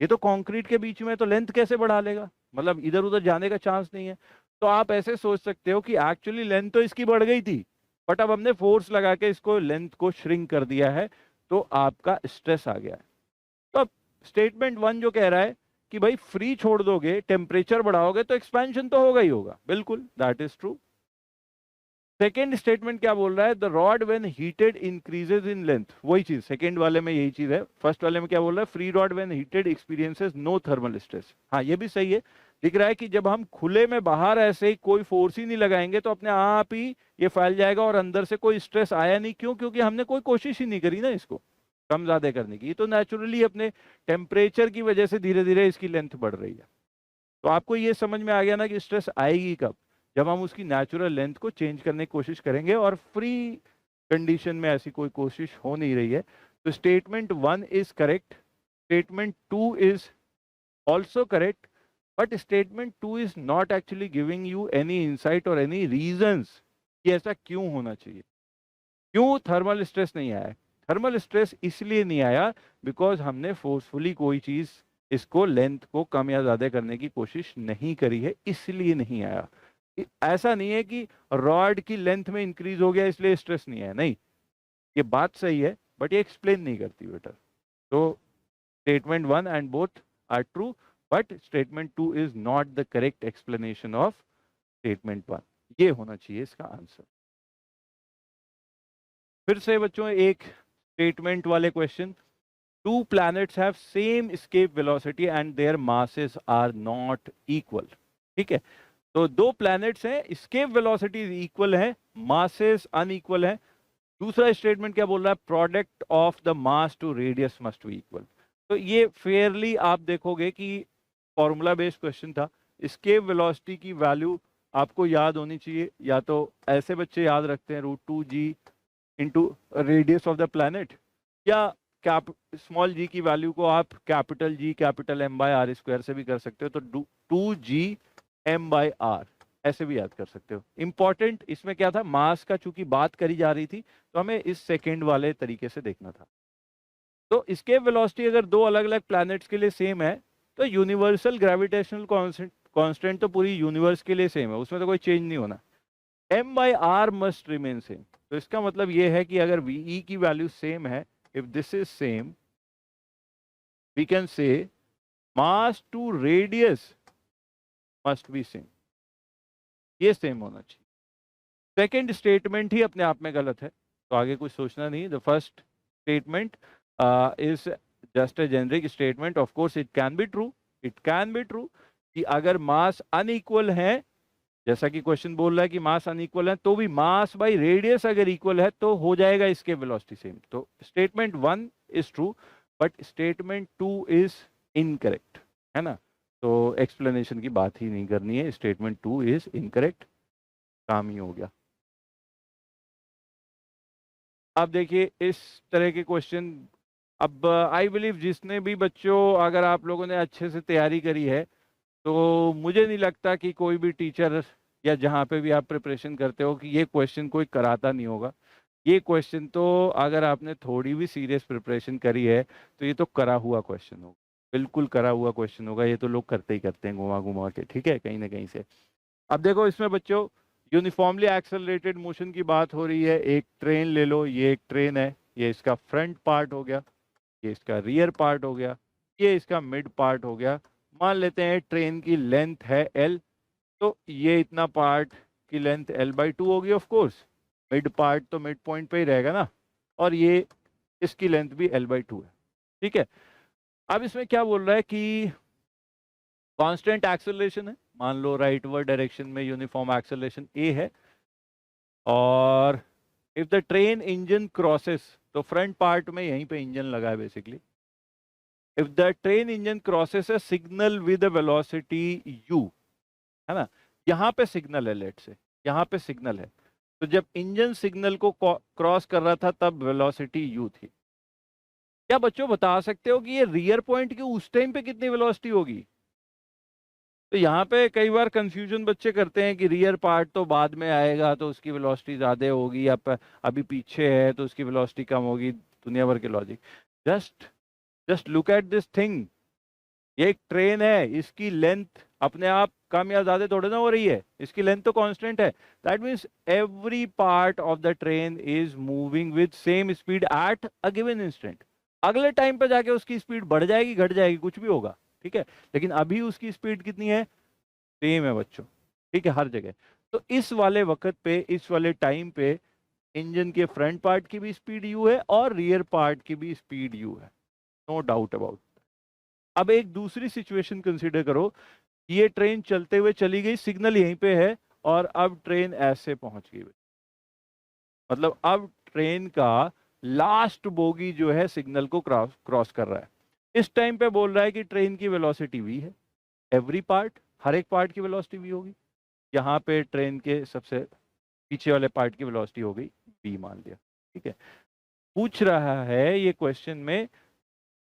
ये तो कंक्रीट के बीच में, तो लेंथ कैसे बढ़ा लेगा, मतलब इधर उधर जाने का चांस नहीं है। तो आप ऐसे सोच सकते हो कि एक्चुअली लेंथ तो इसकी बढ़ गई थी, बट अब हमने फोर्स लगा के इसको लेंथ को श्रिंक कर दिया है, तो आपका स्ट्रेस आ गया है। तो अब स्टेटमेंट 1 जो कह रहा है कि भाई फ्री छोड़ दोगे, टेम्परेचर बढ़ाओगे तो एक्सपेंशन तो होगा ही होगा, बिल्कुल that is true. Second statement क्या बोल रहा है, the rod when heated increases in length, वही चीज सेकेंड वाले में यही चीज है। फर्स्ट वाले में क्या बोल रहा है, free rod when heated experiences no thermal stress. हाँ ये भी सही है, दिख रहा है कि जब हम खुले में बाहर ऐसे ही कोई फोर्स ही नहीं लगाएंगे तो अपने आप ही ये फैल जाएगा और अंदर से कोई स्ट्रेस आया नहीं। क्यों, क्योंकि हमने कोई कोशिश ही नहीं करी ना इसको कम ज्यादा करने की, ये तो नेचुरली अपने टेम्परेचर की वजह से धीरे धीरे इसकी लेंथ बढ़ रही है। तो आपको ये समझ में आ गया ना कि स्ट्रेस आएगी कब, जब हम उसकी नेचुरल लेंथ को चेंज करने की कोशिश करेंगे, और फ्री कंडीशन में ऐसी कोई कोशिश हो नहीं रही है। तो statement 1 is correct, statement 2 is also correct, but statement 2 is not actually giving you any insight और एनी रीजंस कि ऐसा क्यों होना चाहिए, क्यों थर्मल स्ट्रेस नहीं आया। थर्मल स्ट्रेस इसलिए नहीं आया बिकॉज हमने फोर्सफुली कोई चीज इसको लेंथ को कम या ज्यादा करने की कोशिश नहीं करी है, इसलिए नहीं आया। ऐसा नहीं है कि रॉड की लेंथ में इंक्रीज हो गया इसलिए स्ट्रेस नहीं आया, नहीं, ये बात सही है बट ये एक्सप्लेन नहीं करती बेटर। तो statement 1 and both are true, but statement 2 is not the correct explanation of statement 1, ये होना चाहिए इसका आंसर। फिर से बच्चों एक स्टेटमेंट वाले question, two planets have same escape velocity and their masses are not equal. ठीक है, तो दो प्लैनेट्स हैं, एस्केप वेलोसिटीज इक्वल है, मासेस अनइक्वल है। दूसरा स्टेटमेंट क्या बोल रहा है, product of the mass to radius must be equal. तो ये फेयरली आप देखोगे कि फॉर्मूला बेस्ड क्वेश्चन था, एस्केप वेलोसिटी की वैल्यू आपको याद होनी चाहिए, या तो ऐसे बच्चे याद रखते हैं √2g into radius of the planet, या स्मॉल जी की वैल्यू को आप capital G capital M by R square से भी कर सकते हो, तो 2g m बाय आर ऐसे भी याद कर सकते हो। इंपॉर्टेंट इसमें क्या था, मास का चूंकि बात करी जा रही थी तो हमें इस सेकेंड वाले तरीके से देखना था। तो escape वेलोसिटी अगर दो अलग अलग प्लैनेट्स के लिए सेम है तो यूनिवर्सल ग्रेविटेशनल कांस्टेंट तो पूरी यूनिवर्स के लिए सेम है, उसमें तो कोई चेंज नहीं होना। m by R must remain same. तो इसका मतलब ये है कि अगर ve की वैल्यू सेम है, if this is same, we can say mass to radius must be same, ये सेम होना चाहिए। सेकेंड स्टेटमेंट ही अपने आप में गलत है, तो आगे कुछ सोचना नहीं। The first statement is just a generic statement. Of course it can be true, it can be true कि अगर मास अनइक्वल है, जैसा कि क्वेश्चन बोल रहा है कि मास अनइक्वल है, तो भी मास बाय रेडियस अगर इक्वल है तो हो जाएगा इसके वेलोसिटी सेम। तो statement 1 is true but statement 2 is incorrect, है ना। तो एक्सप्लेनेशन की बात ही नहीं करनी है, स्टेटमेंट 2 इज इनकरेक्ट, काम ही हो गया। अब देखिए इस तरह के क्वेश्चन, अब आई बिलीव जिसने भी बच्चों, अगर आप लोगों ने अच्छे से तैयारी करी है तो मुझे नहीं लगता कि कोई भी टीचर या जहाँ पे भी आप प्रिपरेशन करते हो कि ये क्वेश्चन कोई कराता नहीं होगा। ये क्वेश्चन तो अगर आपने थोड़ी भी सीरियस प्रिपरेशन करी है तो ये तो करा हुआ क्वेश्चन होगा, बिल्कुल करा हुआ क्वेश्चन होगा। ये तो लोग करते ही करते हैं घुमा घुमा के, ठीक है, कहीं ना कहीं से। अब देखो इसमें बच्चों यूनिफॉर्मली एक्सेलरेटेड मोशन की बात हो रही है। एक ट्रेन ले लो, ये एक ट्रेन है, ये इसका फ्रंट पार्ट हो गया, ये इसका रियर पार्ट हो गया, ये इसका मिड पार्ट हो गया। मान लेते हैं ट्रेन की लेंथ है l, तो ये इतना पार्ट की लेंथ l/2 होगी। ऑफ कोर्स मिड पार्ट तो मिड पॉइंट पे ही रहेगा ना, और ये इसकी लेंथ भी l/2 है, ठीक है। अब इसमें क्या बोल रहा है कि कांस्टेंट एक्सेलरेशन है, मान लो राइटवर्ड डायरेक्शन में यूनिफॉर्म एक्सेलरेशन a है, और if the train engine crosses, तो फ्रंट पार्ट में यहीं पे इंजन लगा है basically. If the train engine crosses a signal with velocity u, है ना, यहाँ पे सिग्नल है, लेट से यहाँ पे सिग्नल है, तो जब इंजन सिग्नल को क्रॉस कर रहा था तब वेलोसिटी u थी। क्या बच्चों बता सकते हो कि ये रियर पॉइंट की उस टाइम पे कितनी वेलोसिटी होगी? तो यहाँ पे कई बार कंफ्यूजन बच्चे करते हैं कि रियर पार्ट तो बाद में आएगा तो उसकी वेलोसिटी ज्यादा होगी, या अभी पीछे है तो उसकी वेलोसिटी कम होगी, दुनिया भर के logic. Just just look at this thing, ये एक ट्रेन है, इसकी लेंथ अपने आप कम या ज्यादा थोड़े ना हो रही है, इसकी लेंथ तो कांस्टेंट है। That means every part of the train is moving with same speed at a given instant. अगले टाइम पे जाके उसकी स्पीड बढ़ जाएगी, घट जाएगी, कुछ भी होगा, ठीक है, लेकिन अभी उसकी स्पीड कितनी है, सेम है बच्चों, ठीक है, हर जगह। तो इस वाले वक्त पे, इस वाले टाइम पे इंजन के फ्रंट पार्ट की भी स्पीड यू है और रियर पार्ट की भी स्पीड यू है, नो डाउट अबाउट। अब एक दूसरी सिचुएशन कंसीडर करो, ये ट्रेन चलते हुए चली गई, सिग्नल यहीं पे है, और अब ट्रेन ऐसे पहुंच गई, मतलब अब ट्रेन का लास्ट बोगी जो है सिग्नल को क्रॉस कर रहा है। इस टाइम पे बोल रहा है कि ट्रेन की वेलोसिटी v है, एवरी पार्ट, हर एक पार्ट की वेलोसिटी v होगी। यहाँ पे ट्रेन के सबसे पीछे वाले पार्ट की वेलोसिटी हो गई v मान लिया, ठीक है। पूछ रहा है ये क्वेश्चन में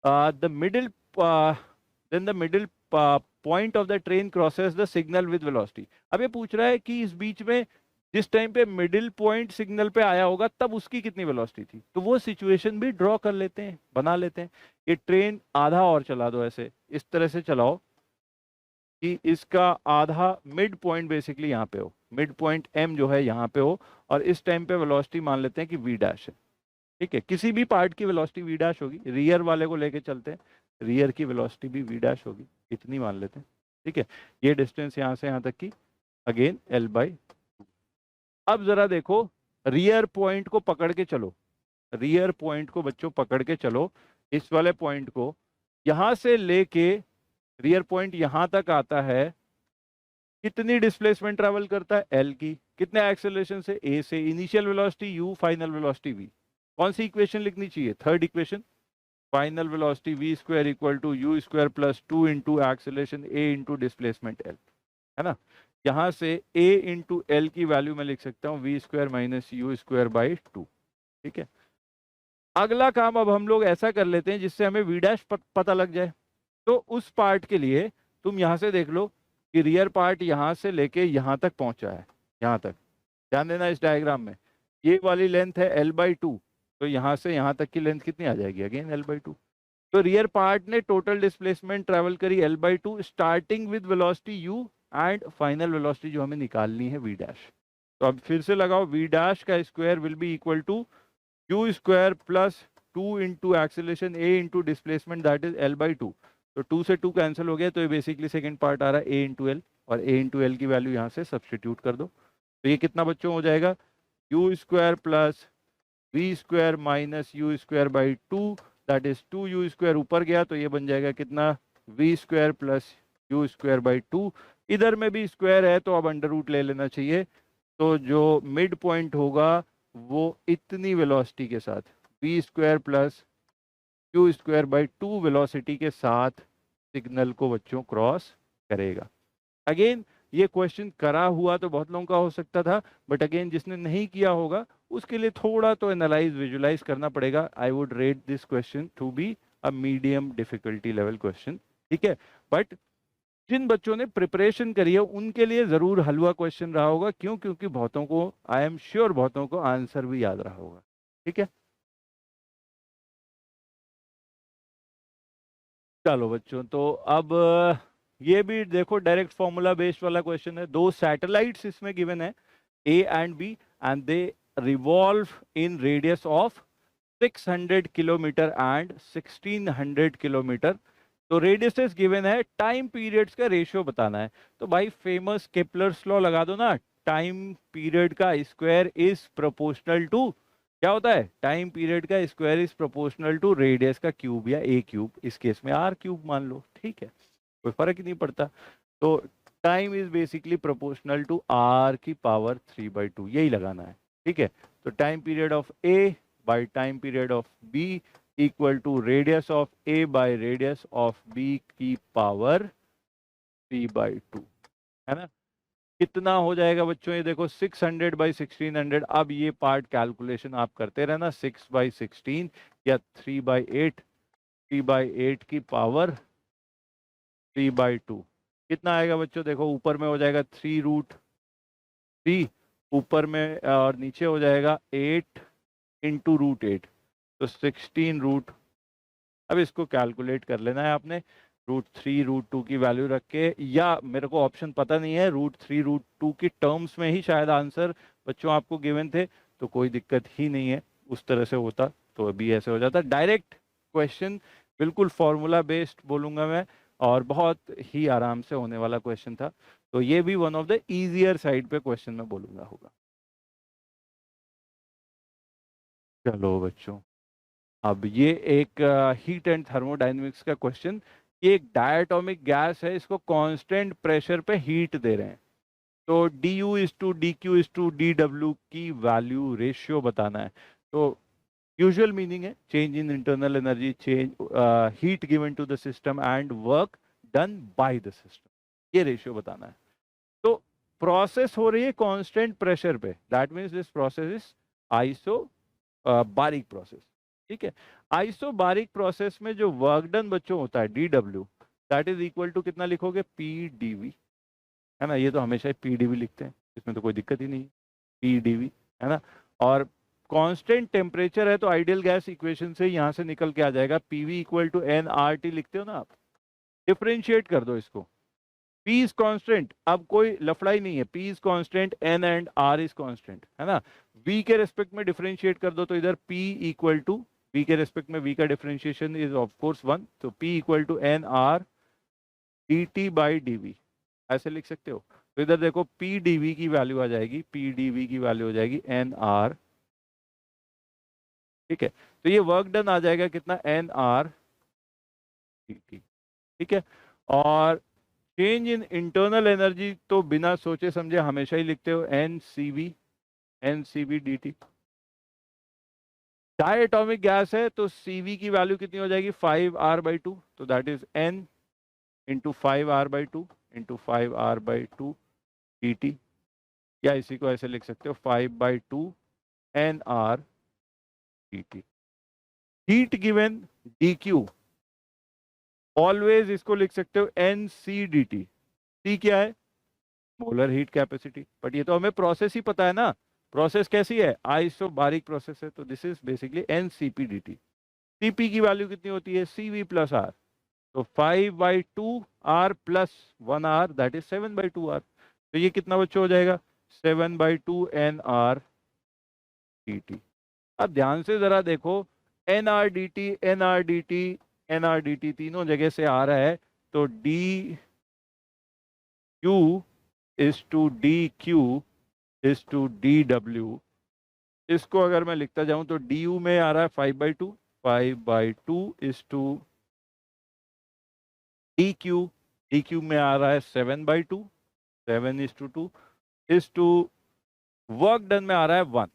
the middle, then the middle point of the train crosses the signal with velocity. अब ये पूछ रहा है कि इस बीच में जिस टाइम पे मिडिल पॉइंट सिग्नल पे आया होगा तब उसकी कितनी वेलोसिटी थी, तो वो सिचुएशन भी ड्रॉ कर लेते हैं, बना लेते हैं। ये ट्रेन आधा और चला दो, ऐसे इस तरह से चलाओ कि इसका आधा मिड पॉइंट बेसिकली यहाँ पे हो, मिड पॉइंट m जो है यहाँ पे हो, और इस टाइम पे वेलोसिटी मान लेते हैं कि v डैश है, ठीक है। किसी भी पार्ट की वेलोसिटी v डैश होगी, रियर वाले को लेके चलते हैं, रियर की वेलोसिटी भी v डैश होगी, इतनी मान लेते हैं, ठीक है। ये डिस्टेंस यहाँ से यहाँ तक की अगेन l/2। अब जरा देखो, रियर पॉइंट को पकड़ के चलो, रियर पॉइंट को बच्चों पकड़ के चलो, इस वाले पॉइंट को यहां से लेके रियर पॉइंट यहां तक आता है, कितनी डिस्प्लेसमेंट ट्रेवल करता है, l की, कितने एक्सेलरेशन से, a से, initial velocity u, final velocity v। कौन सी इक्वेशन लिखनी चाहिए, third equation, final velocity v square equal to u square plus 2 into acceleration a into displacement l, है ना। यहां से a इंटू एल की वैल्यू मैं लिख सकता हूँ v square minus u square by 2, ठीक है। अगला काम अब हम लोग ऐसा कर लेते हैं जिससे हमें वी डैश पता लग जाए। तो उस पार्ट के लिए तुम यहां से देख लो कि रियर पार्ट यहां से लेके यहां तक पहुंचा है, यहां तक। ध्यान देना इस डायग्राम में, ये वाली लेंथ है L/2, तो यहां से यहां तक की लेंथ कितनी आ जाएगी, अगेन L/2। तो रियर पार्ट ने टोटल डिस्प्लेसमेंट ट्रेवल करी L/2, starting with velocity u and final velocity जो हमें निकालनी है v डैश। तो अब फिर से लगाओ, v डैश का square will be equal to u square plus 2 into acceleration a into displacement that is L/2। तो 2 से 2 कैंसिल हो गया, तो ये बेसिकली सेकंड पार्ट आ रहा है a इंटू एल, और a इंटू एल की वैल्यू यहाँ से सब्सटीट्यूट कर दो। तो ये कितना बच्चों हो जाएगा, u square plus v square minus u square by 2, that is 2u square ऊपर गया तो ये बन जाएगा कितना, v square plus u square by 2। इधर में भी स्क्वायर है तो अब अंडर रूट ले लेना चाहिए। तो जो मिड पॉइंट होगा वो इतनी वेलोसिटी के साथ v square plus u square by 2 velocity के साथ सिग्नल को बच्चों क्रॉस करेगा। अगेन ये क्वेश्चन करा हुआ तो बहुत लोगों का हो सकता था, बट अगेन जिसने नहीं किया होगा उसके लिए थोड़ा तो एनालाइज विजुलाइज करना पड़ेगा। I would rate this question to be a medium difficulty level question, ठीक है। बट जिन बच्चों ने प्रिपरेशन करी है उनके लिए जरूर हलवा क्वेश्चन रहा होगा, क्यों, क्योंकि बहुतों को, आई एम श्योर बहुतों को आंसर भी याद रहा होगा, ठीक है। चलो बच्चों, तो अब ये भी देखो डायरेक्ट फॉर्मूला बेस्ड वाला क्वेश्चन है। दो सैटेलाइट्स इसमें गिवन है A and B and they revolve in radius of 600 kilometre and 1600 kilometre. तो रेडियसेस गिवन है, टाइम पीरियड्स का रेशियो बताना है। तो भाई फेमस केपलर्स लॉ लगा दो ना, टाइम पीरियड का स्क्वायर इज प्रोपोर्शनल टू, क्या होता है, टाइम पीरियड का square is proportional to radius का क्यूब या ए क्यूब, इस केस में आर क्यूब मान लो, ठीक है, कोई फर्क ही नहीं पड़ता। तो time is basically proportional to R की पावर 3/2, यही लगाना है, ठीक है। तो time period of A by time period of B equal to radius of A by radius of B की पावर 3/2, है ना। कितना हो जाएगा बच्चों, ये देखो 600 बाई 1600। अब ये पार्ट कैलकुलेशन आप करते रहना, 6/16 या 3/8, 3/8 की पावर 3/2 कितना आएगा बच्चों, देखो ऊपर में हो जाएगा 3√3, ऊपर में और नीचे हो जाएगा 8 इंटू √8, तो 16 अब इसको कैलकुलेट कर लेना है आपने, √3 √2 की वैल्यू रख के, या मेरे को ऑप्शन पता नहीं है, √3 √2 की टर्म्स में ही शायद आंसर बच्चों आपको गिवन थे, तो कोई दिक्कत ही नहीं है। उस तरह से होता तो अभी ऐसे हो जाता। डायरेक्ट क्वेश्चन, बिल्कुल फॉर्मूला बेस्ड बोलूंगा मैं, और बहुत ही आराम से होने वाला क्वेश्चन था। तो ये भी one of the easier side पे क्वेश्चन मैं बोलूंगा होगा। चलो बच्चों, अब ये एक हीट एंड थर्मोडायनेमिक्स का क्वेश्चन। ये एक डायटोमिक गैस है, इसको कांस्टेंट प्रेशर पे हीट दे रहे हैं। तो du is to d Q is to d W की वैल्यू रेशियो बताना है। तो यूजुअल मीनिंग है change in internal energy, change heat given to the system and work done by the system, ये रेशियो बताना है। तो प्रोसेस हो रही है कांस्टेंट प्रेशर पे, that means this process is iso बारीक प्रोसेस, ठीक है। आइसोबारिक प्रोसेस में जो वर्क डन बच्चों होता है D W, that is equal to कितना लिखोगे, पी डीवी, है ना। ये तो हमेशा पी डीवी लिखते हैं, इसमें तो कोई दिक्कत ही नहीं है, पी डीवी, है ना। और कांस्टेंट टेम्परेचर है तो आइडियल गैस इक्वेशन से यहाँ से निकल के आ जाएगा, PV equal to N R T लिखते हो ना आप, डिफ्रेंशिएट कर दो इसको, पी इज कांस्टेंट, अब कोई लफड़ाई नहीं है, P is constant, N and R is constant, है ना। वी के रेस्पेक्ट में डिफरेंशिएट कर दो, तो इधर पी इक्वल टू, वी के रेस्पेक्ट में वी का डिफरेंशिएशन इज ऑफ कोर्स 1, तो P equal to N R D T by D V, ऐसे लिख सकते हो। तो इधर देखो पी डी वी की वैल्यू आ जाएगी, पी डी वी की वैल्यू हो जाएगी एन आर, ठीक है। तो ये वर्क डन आ जाएगा कितना, एन आर डी टी, ठीक है। और चेंज इन इंटरनल एनर्जी तो बिना सोचे समझे हमेशा ही लिखते हो, N C V, N C V D T. Diatomic gas है तो Cv की वैल्यू कितनी हो जाएगी, 5r/2, तो that is n into 5r/2 into 5r/2 dt, या इसी को ऐसे लिख सकते हो 5/2 nr dt। Heat given dq, always इसको लिख सकते हो NCDT। सी क्या है? Molar heat capacity. बट ये तो हमें प्रोसेस ही पता है ना, प्रोसेस कैसी है? आइसोबारिक प्रोसेस है, तो this is basically NCPDT। Cp की वैल्यू कितनी होती है? Cv plus R. तो 5/2 R plus 1 R, that is 7/2 R। तो ये कितना बच्चों हो जाएगा? 7/2 NRDT। अब ध्यान से जरा देखो, NRDT NRDT NRDT तीनों जगह से आ रहा है, तो DQ is to DQ is to DW। इसको अगर मैं लिखता जाऊं तो DU में आ रहा है 5/2, 5/2 इज टू DQ, DQ में आ रहा है 7/2, 7:2 इज टू वर्क डन में आ रहा है 1,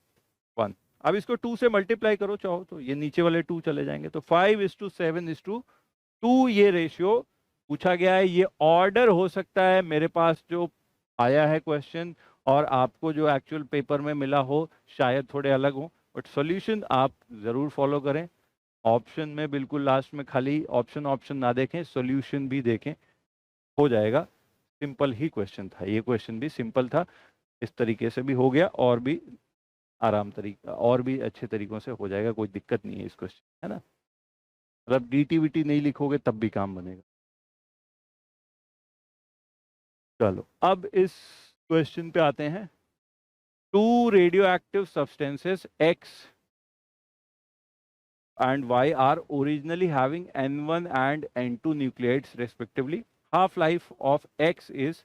1। अब इसको 2 से मल्टीप्लाई करो चाहो तो, ये नीचे वाले 2 चले जाएंगे, तो 5:7:2 ये रेशियो पूछा गया है। ये ऑर्डर हो सकता है मेरे पास जो आया है क्वेश्चन और आपको जो एक्चुअल पेपर में मिला हो शायद थोड़े अलग हो, बट सॉल्यूशन आप जरूर फॉलो करें। ऑप्शन में बिल्कुल लास्ट में खाली ऑप्शन ना देखें, सॉल्यूशन भी देखें, हो जाएगा। सिंपल ही क्वेश्चन था, ये क्वेश्चन भी सिंपल था, इस तरीके से भी हो गया और भी आराम तरीका और भी अच्छे तरीकों से हो जाएगा, कोई दिक्कत नहीं है इस क्वेश्चन, है ना। मतलब DTVT नहीं लिखोगे तब भी काम बनेगा। चलो अब इस क्वेश्चन पे आते हैं। 2 radioactive substances X and Y are originally having N1 and N2 nucleides respectively. Half life of X is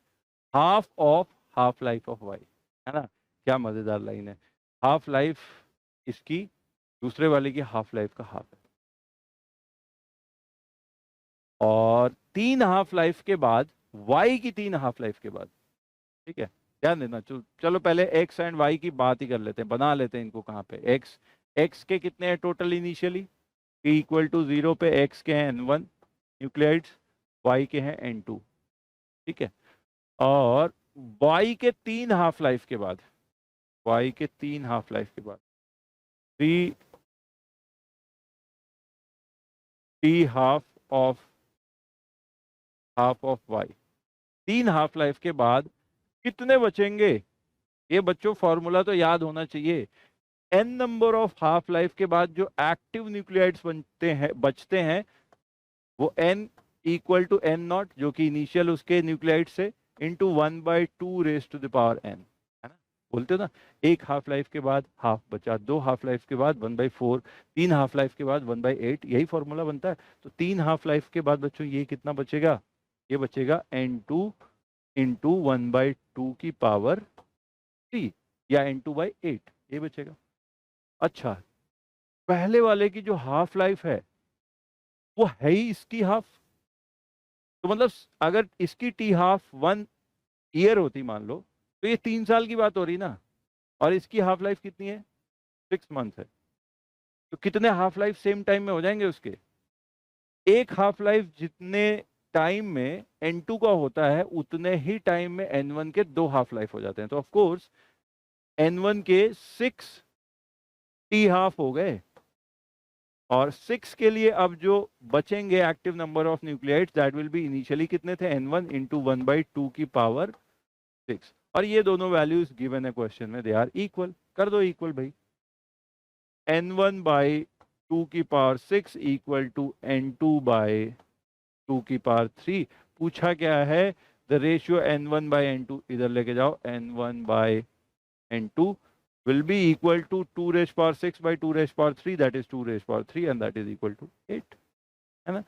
half of half life of Y, है ना। क्या मजेदार लाइन है, हाफ लाइफ इसकी दूसरे वाले की हाफ लाइफ का हाफ है, और 3 हाफ लाइफ के बाद Y की 3 हाफ लाइफ के बाद, ठीक है। ध्यान देना, चलो पहले X एंड Y की बात ही कर लेते हैं, बना लेते हैं इनको। कहाँ पे X के कितने हैं total initially? P equal to 0 पे X के हैं N1 न्यूक्लियाइड्स, Y के हैं N2, ठीक है। और Y के 3 हाफ लाइफ के बाद, Y के 3 हाफ लाइफ के बाद 3 half of Y, 3 half life के बाद कितने बचेंगे? ये बच्चों फॉर्मूला तो याद होना चाहिए। n number of half life के बाद जो एक्टिव न्यूक्लियाइड्स बचते हैं वो n इक्वल टू n0, जो कि इनिशियल उसके न्यूक्लियाइड से, into 1/2 raise to the power n, है ना। बोलते हो ना, एक हाफ लाइफ के बाद हाफ बचा, 2 हाफ लाइफ के बाद 1/4, 3 हाफ लाइफ के बाद 1/8, यही फॉर्मूला बनता है। तो 3 हाफ लाइफ के बाद बच्चों ये कितना बचेगा? ये बचेगा n2 इंटू 1/2 की पावर 3 या n2/8, ये बचेगा। अच्छा, पहले वाले की जो हाफ लाइफ है वो है ही इसकी हाफ, तो मतलब अगर इसकी टी हाफ 1 ईयर होती मान लो, तो ये 3 साल की बात हो रही ना, और इसकी हाफ लाइफ कितनी है? 6 मंथ है। तो कितने हाफ लाइफ सेम टाइम में हो जाएंगे उसके? एक हाफ लाइफ जितने टाइम में N2 का होता है उतने ही टाइम में N1 के 2 हाफ लाइफ हो जाते हैं। तो ऑफ कोर्स N1 के 6 टी हाफ हो गए, और 6 के लिए अब जो बचेंगे active number of nuclides, that will B initially कितने थे? N1 इंटू 1/2 की पावर 6। और ये दोनों वैल्यूज गिवन है क्वेश्चन में, दे आर इक्वल। कर दो इक्वल भाई, N1/2 की पावर 6 इक्वल टू N2/2 की पावर 3। पूछा क्या है? द रेशियो N1/N2, इधर लेके जाओ, N1/N2 will be equal to 2 raised power 6 by 2 raised power 3, that is 2 raised power 3, and that is equal to 8, है ना।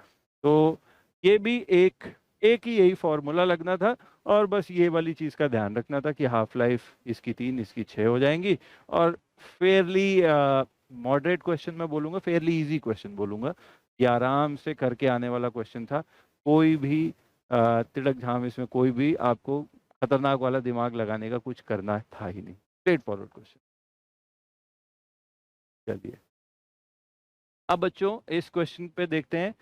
तो ये भी एक ही यही फॉर्मूला लगना था, और बस ये वाली चीज का ध्यान रखना था कि हाफ लाइफ इसकी 3 इसकी 6 हो जाएंगी। और फेयरली मॉडरेट क्वेश्चन मैं बोलूंगा, फेयरली इजी क्वेश्चन बोलूंगा, ये आराम से करके आने वाला क्वेश्चन था। कोई भी तिड़क झाम इसमें कोई भी आपको खतरनाक वाला दिमाग लगाने का कुछ करना था ही नहीं, स्ट्रेट फॉरवर्ड क्वेश्चन। चलिए अब बच्चों इस क्वेश्चन पे देखते हैं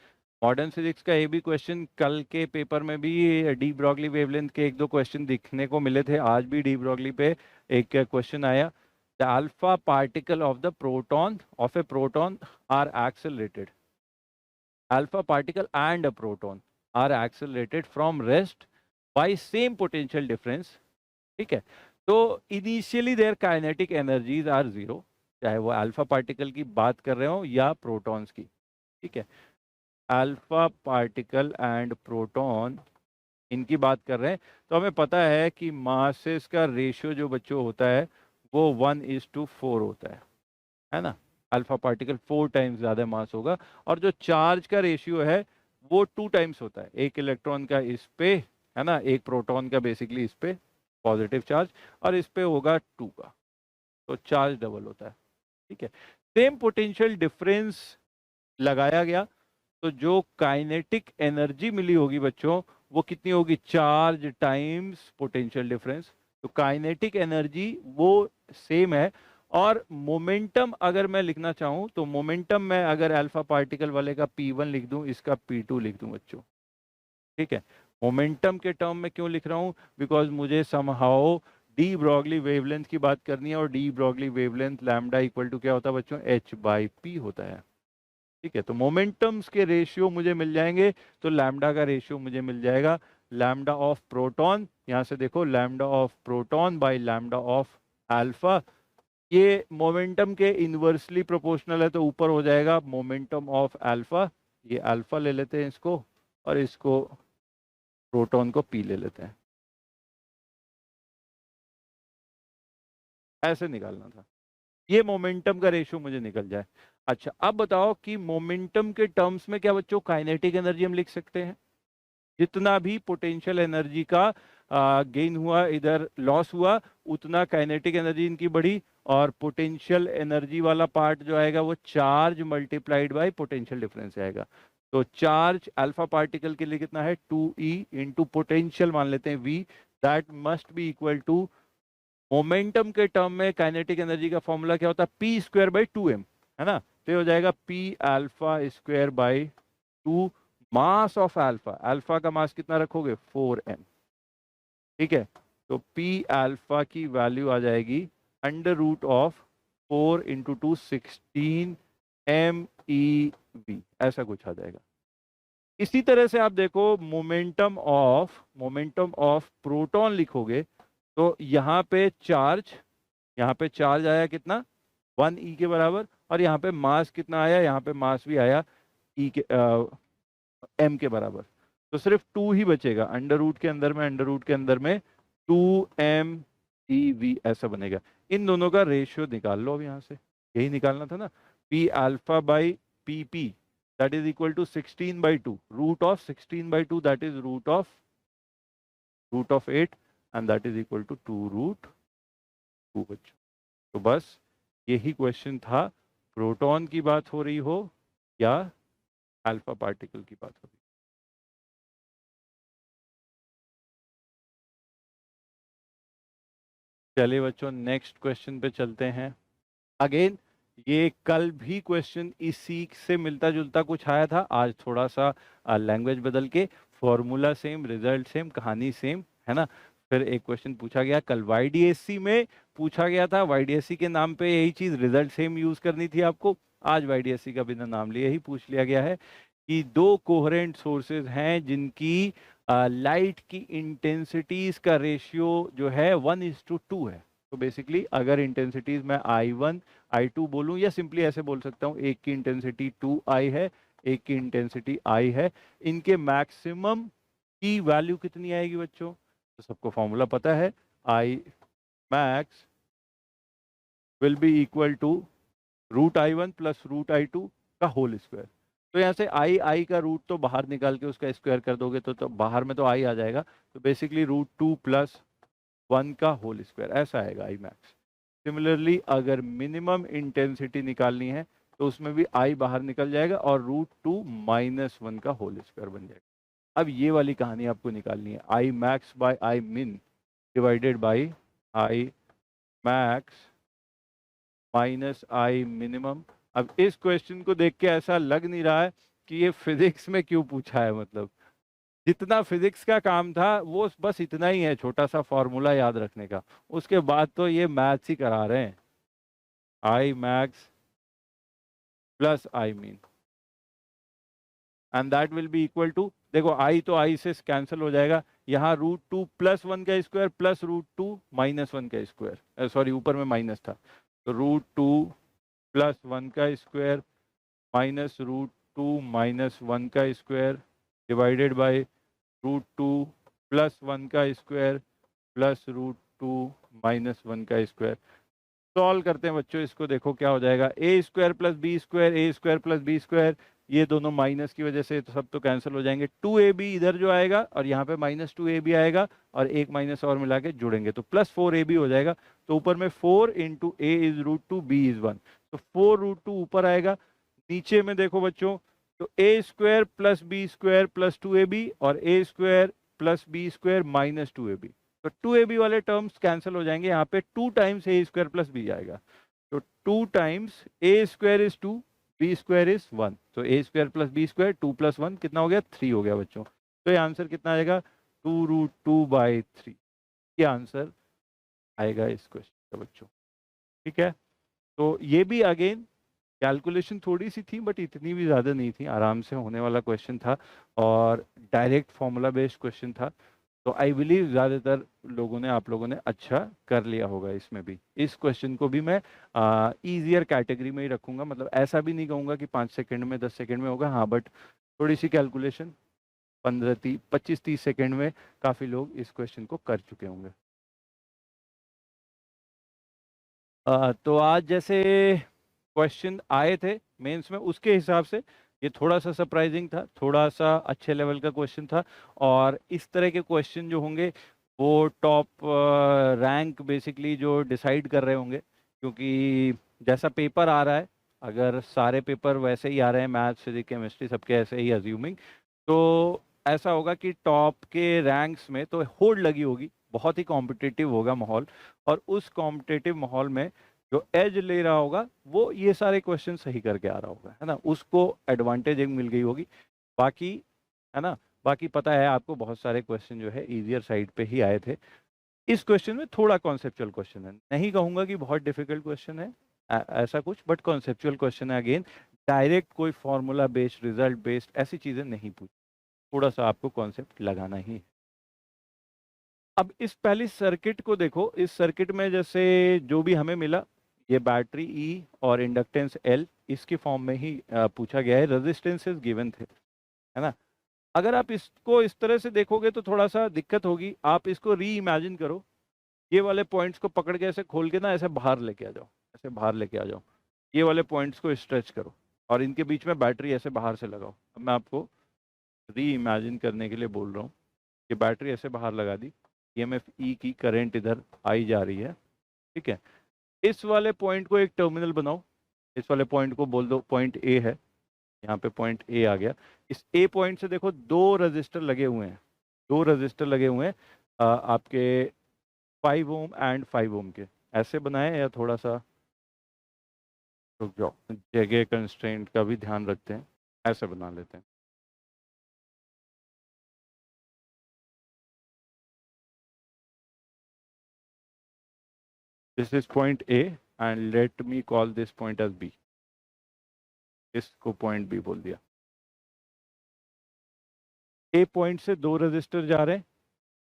मॉडर्न फिजिक्स का। ये भी क्वेश्चन कल के पेपर में भी डी ब्रॉगली वेवलेंथ के 1-2 क्वेश्चन दिखने को मिले थे, आज भी डी ब्रॉगली पे एक क्वेश्चन आया। the alpha particle of the proton of a proton are accelerated. Alpha particle and a proton are accelerated from rest by same potential difference. ठीक है, तो initially there kinetic energies are zero, चाहे वो अल्फा पार्टिकल की बात कर रहे हो या प्रोटॉन्स की. ठीक है, अल्फा पार्टिकल एंड प्रोटॉन इनकी बात कर रहे हैं, तो हमें पता है कि मासेस का रेशियो जो बच्चों होता है वो 1:4 होता है ना. अल्फा पार्टिकल 4 टाइम्स ज़्यादा मास होगा, और जो चार्ज का रेशियो है वो 2 टाइम्स होता है. एक इलेक्ट्रॉन का इस पे, है ना, एक प्रोटॉन का बेसिकली इस पे पॉजिटिव चार्ज, और इस पे होगा 2 का, तो चार्ज डबल होता है. ठीक है, सेम पोटेंशियल डिफरेंस लगाया गया, तो जो काइनेटिक एनर्जी मिली होगी बच्चों वो कितनी होगी, चार्ज टाइम्स पोटेंशियल डिफरेंस. तो काइनेटिक एनर्जी वो सेम है. और मोमेंटम अगर मैं लिखना चाहूं तो मोमेंटम में अगर अल्फा पार्टिकल वाले का P1 लिख दूं, इसका P2 लिख दूं बच्चों. ठीक है, मोमेंटम के टर्म में क्यों लिख रहा हूं, बिकॉज मुझे समहाउ डी ब्रॉगली वेवलेंथ की बात करनी है, और de Broglie wavelength lambda equal to क्या होता है बच्चों, h/p होता है. ठीक है, तो मोमेंटम्स के रेशियो मुझे मिल जाएंगे, तो लैम्डा का रेशियो मुझे मिल जाएगा लैम्डा ऑफ प्रोटॉन. यहां से देखो, lambda of proton by lambda of alpha, ये मोमेंटम के इनवर्सली प्रोपोर्शनल है, तो ऊपर हो जाएगा मोमेंटम ऑफ अल्फा. ये अल्फा ले लेते हैं इसको, और इसको प्रोटॉन को पी ले लेते हैं. ऐसे निकालना था, ये मोमेंटम का रेशियो मुझे निकल जाए. अच्छा, अब बताओ कि मोमेंटम के टर्म्स में क्या बच्चों काइनेटिक एनर्जी हम लिख सकते हैं. जितना भी पोटेंशियल एनर्जी का गेन हुआ, इधर लॉस हुआ, उतना काइनेटिक एनर्जी इनकी बढ़ी, और पोटेंशियल एनर्जी वाला पार्ट जो आएगा वो charge multiplied by potential difference आएगा. तो चार्ज अल्फा पार्टिकल के लिए कितना है, 2e इंटू पोटेंशियल मान लेते हैं v, that must be equal to, momentum के टर्म में काइनेटिक एनर्जी का फॉर्मूला क्या होता है, p²/2m, है ना. तो ये हो जाएगा p α²/2 mass of alpha. Alpha का मास कितना रखोगे, 4m. ठीक है, तो p अल्फा की वैल्यू आ जाएगी √4 × 2 16 MeV, ऐसा कुछ आ जाएगा. इसी तरह से आप देखो, मोमेंटम ऑफ प्रोटॉन लिखोगे, तो यहाँ पे चार्ज आया कितना, 1e के बराबर, और यहाँ पे मास कितना आया, यहाँ पे मास भी आया e के m के बराबर. तो सिर्फ 2 ही बचेगा, अंडर रूट के अंदर में 2meV ऐसा बनेगा. इन दोनों का रेशियो निकाल लो अब यहाँ से, यही निकालना था ना. p alpha by pp, that is equal to 16/2, root of 16/2, that is root of 8, and that is equal to 2√2 बच्चों. तो बस यही क्वेश्चन था, प्रोटॉन की बात हो रही हो या अल्फा पार्टिकल की बात हो रही. चलिए बच्चों, नेक्स्ट क्वेश्चन पे चलते हैं. अगेन ये कल भी क्वेश्चन इसी से मिलता जुलता कुछ आया था, आज थोड़ा सा लैंग्वेज बदल के, फॉर्मूला सेम, रिजल्ट सेम, कहानी सेम, है ना. फिर एक क्वेश्चन पूछा गया कल YDSC में, पूछा गया था YDSC के नाम पे यही चीज, रिजल्ट सेम यूज करनी थी आपको. आज YDSC का बिना नाम लिए ही पूछ लिया गया है कि 2 कोहेरेंट सोर्सेज हैं जिनकी लाइट की इंटेंसिटीज का रेशियो जो है 1:2 है. तो बेसिकली अगर इंटेंसिटीज में I1 I2 बोलूं, या सिंपली ऐसे बोल सकता हूं, एक की इंटेंसिटी 2I है, एक की इंटेंसिटी I है, इनके मैक्सिमम की वैल्यू कितनी आएगी बच्चों. तो सबको फॉर्मूला पता है, I max will be equal to √I1 plus √I2 का होल स्क्वायर. तो यहाँ से I का रूट तो बाहर निकाल के उसका स्क्वायर कर दोगे तो बाहर में तो I आ जाएगा, तो बेसिकली √2 + 1 का होल स्क्वायर, ऐसा आएगा I मैक्स. सिमिलरली अगर मिनिमम इंटेंसिटी निकालनी है तो उसमें भी I बाहर निकल जाएगा, और √2 - 1 का होल स्क्वायर बन जाएगा. अब ये वाली कहानी आपको निकालनी है, I मैक्स बाय I मिन divided by I max minus I minimum. अब इस क्वेश्चन को देख के ऐसा लग नहीं रहा है कि ये फिजिक्स में क्यों पूछा है, मतलब जितना फिजिक्स का काम था वो बस इतना ही है, छोटा सा फॉर्मूला याद रखने का, उसके बाद तो ये मैथ्स ही करा रहे हैं. I max plus I min, and that will be equal to, देखो आई तो आई से कैंसिल हो जाएगा, यहाँ √2 + 1 का स्क्वायर प्लस √2 - 1 का स्क्वायर, सॉरी ऊपर में माइनस था, तो √2 + 1 का स्क्वायर माइनस √2 - 1 का स्क्वायर डिवाइडेड बाय √2 + 1 का स्क्वायर प्लस √2 - 1 का स्क्वायर। सॉल्व करते हैं बच्चों इसको, देखो क्या हो जाएगा, ए स्क्वायर प्लस बी स्क्वायर, ए स्क्वायर प्लस बी स्क्वायर, ये दोनों माइनस की वजह से तो सब तो कैंसिल हो जाएंगे, 2ab इधर जो आएगा और यहाँ पे -2ab आएगा और एक माइनस और मिला के जुड़ेंगे तो +4ab हो जाएगा। तो ऊपर में 4 × a इज √2, b इज 1, तो 4 √2 ऊपर आएगा, नीचे में देखो बच्चों, तो a square plus B square plus 2ab और a square plus B square minus 2ab, तो 2ab वाले टर्म्स कैंसिल हो जाएंगे, यहाँ पे 2 times a square plus b आएगा, तो 2 times a square is 2, b square is 1, तो a square plus b square 2 + 1 कितना हो गया, 3 हो गया बच्चों। तो ये आंसर कितना आएगा, 2√2/3, ये आंसर आएगा इस क्वेश्चन का बच्चों। ठीक है, तो ये भी अगेन कैलकुलेशन थोड़ी सी थी बट इतनी भी ज़्यादा नहीं थी, आराम से होने वाला क्वेश्चन था और डायरेक्ट फॉर्मूला बेस्ड क्वेश्चन था, तो आई बिलीव ज़्यादातर लोगों ने, आप लोगों ने अच्छा कर लिया होगा इसमें भी। इस क्वेश्चन को भी मैं ईजियर कैटेगरी में ही रखूंगा, मतलब ऐसा भी नहीं कहूँगा कि 5 सेकंड में 10 सेकंड में होगा, हाँ बट थोड़ी सी कैलकुलेशन 25-30 सेकंड में काफ़ी लोग इस क्वेश्चन को कर चुके होंगे। तो आज जैसे क्वेश्चन आए थे मेंस में उसके हिसाब से ये थोड़ा सा सरप्राइजिंग था, थोड़ा सा अच्छे लेवल का क्वेश्चन था, और इस तरह के क्वेश्चन जो होंगे वो टॉप रैंक बेसिकली जो डिसाइड कर रहे होंगे, क्योंकि जैसा पेपर आ रहा है, अगर सारे पेपर वैसे ही आ रहे हैं, मैथ्स फिजिक्स केमिस्ट्री सबके ऐसे ही अज्यूमिंग, तो ऐसा होगा कि टॉप के रैंक्स में तो होड़ लगी होगी, बहुत ही कॉम्पिटिटिव होगा माहौल, और उस कॉम्पिटिटिव माहौल में जो एज ले रहा होगा वो ये सारे क्वेश्चन सही करके आ रहा होगा, है ना, उसको एडवांटेज एक मिल गई होगी। बाकी, है ना, बाकी पता है आपको बहुत सारे क्वेश्चन जो है इजियर साइड पे ही आए थे। इस क्वेश्चन में थोड़ा कॉन्सेप्चुअल क्वेश्चन है, नहीं कहूंगा कि बहुत डिफिकल्ट क्वेश्चन है ऐसा कुछ, बट कॉन्सेप्चुअल क्वेश्चन है, अगेन डायरेक्ट कोई फॉर्मूला बेस्ड रिजल्ट बेस्ड ऐसी चीजें नहीं पूछ, थोड़ा सा आपको कॉन्सेप्ट लगाना ही है। अब इस पहली सर्किट को देखो, इस सर्किट में जैसे जो भी हमें मिला, ये बैटरी ई और इंडक्टेंस एल, इसके फॉर्म में ही पूछा गया है, रेजिस्टेंसेस गिवन थे, है ना। अगर आप इसको इस तरह से देखोगे तो थोड़ा सा दिक्कत होगी, आप इसको री इमेजिन करो, ये वाले पॉइंट्स को पकड़ के ऐसे खोल के ना ऐसे बाहर लेके आ जाओ, ऐसे बाहर लेके आ जाओ, ये वाले पॉइंट्स को स्ट्रेच करो और इनके बीच में बैटरी ऐसे बाहर से लगाओ। अब मैं आपको री इमेजिन करने के लिए बोल रहा हूँ कि बैटरी ऐसे बाहर लगा दी, ईएमएफ ई की करंट इधर आई जा रही है, ठीक है, इस वाले पॉइंट को एक टर्मिनल बनाओ, इस वाले पॉइंट को बोल दो पॉइंट ए है, यहाँ पे पॉइंट ए आ गया, इस ए पॉइंट से देखो दो रजिस्टर लगे हुए हैं, दो रजिस्टर लगे हुए हैं आपके 5 ओम एंड 5 ओम के, ऐसे बनाए या थोड़ा सा रुक जाओ, जगह कंस्ट्रेंट का भी ध्यान रखते हैं, ऐसे बना लेते हैं। This is point A and let me call this point as B, इसको पॉइंट बी बोल दिया। ए पॉइंट से दो रजिस्टर जा रहे हैं,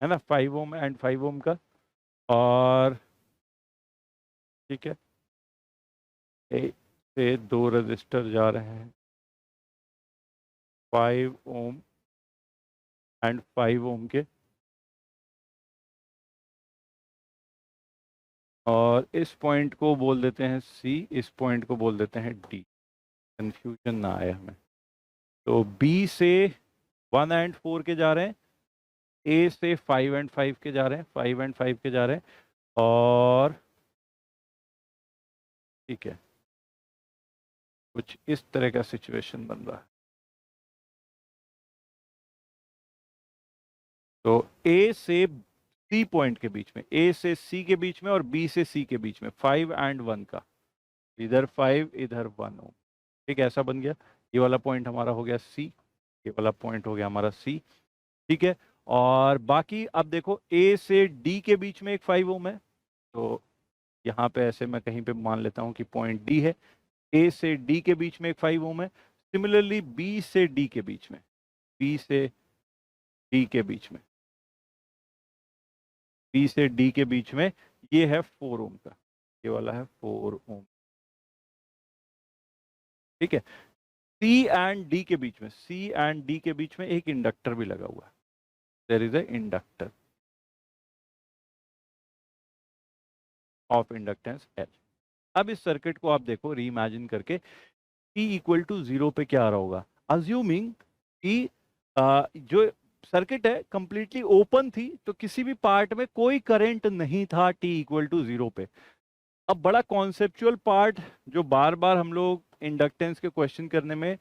है ना, 5 ओम एंड 5 ओम का, और ठीक है, ए से दो रजिस्टर जा रहे हैं 5 ओम एंड 5 ओम के, और इस पॉइंट को बोल देते हैं सी, इस पॉइंट को बोल देते हैं डी, कंफ्यूजन ना आए हमें। तो बी से 1 एंड 4 के जा रहे हैं, ए से 5 एंड 5 के जा रहे हैं, 5 एंड 5 के जा रहे हैं, और ठीक है, कुछ इस तरह का सिचुएशन बन रहा है। तो ए से सी पॉइंट के बीच में, ए से सी के बीच में और बी से सी के बीच में 5 एंड 1 का, इधर 5 इधर 1 ओम, ठीक है, ऐसा बन गया। ये वाला पॉइंट हमारा हो गया सी, ये वाला पॉइंट हो गया हमारा सी, ठीक है। और बाकी अब देखो ए से डी के बीच में एक 5 ओम है, तो यहाँ पे ऐसे मैं कहीं पे मान लेता हूँ कि पॉइंट डी है, ए से डी के बीच में एक 5 ओम है, सिमिलरली बी से डी के बीच में, बी से डी के बीच में, बी से डी के बीच में ये है 4 ओम का, ये वाला है 4 ओम, ठीक है। सी एंड डी के बीच में, सी एंड डी के बीच में एक इंडक्टर भी लगा हुआ है, there is a inductor of inductance L. अब इस सर्किट को आप देखो री इमेजिन करके, T इक्वल टू 0 पे क्या आ रहा होगा, अज्यूमिंग कि जो सर्किट है कंप्लीटली ओपन थी, तो किसी भी पार्ट में कोई करंट नहीं था T इक्वल टू 0 पे। अब बड़ा कॉन्सेप्चुअल पार्ट जो बार बार हम लोग इंडक्टेंस के क्वेश्चन करने में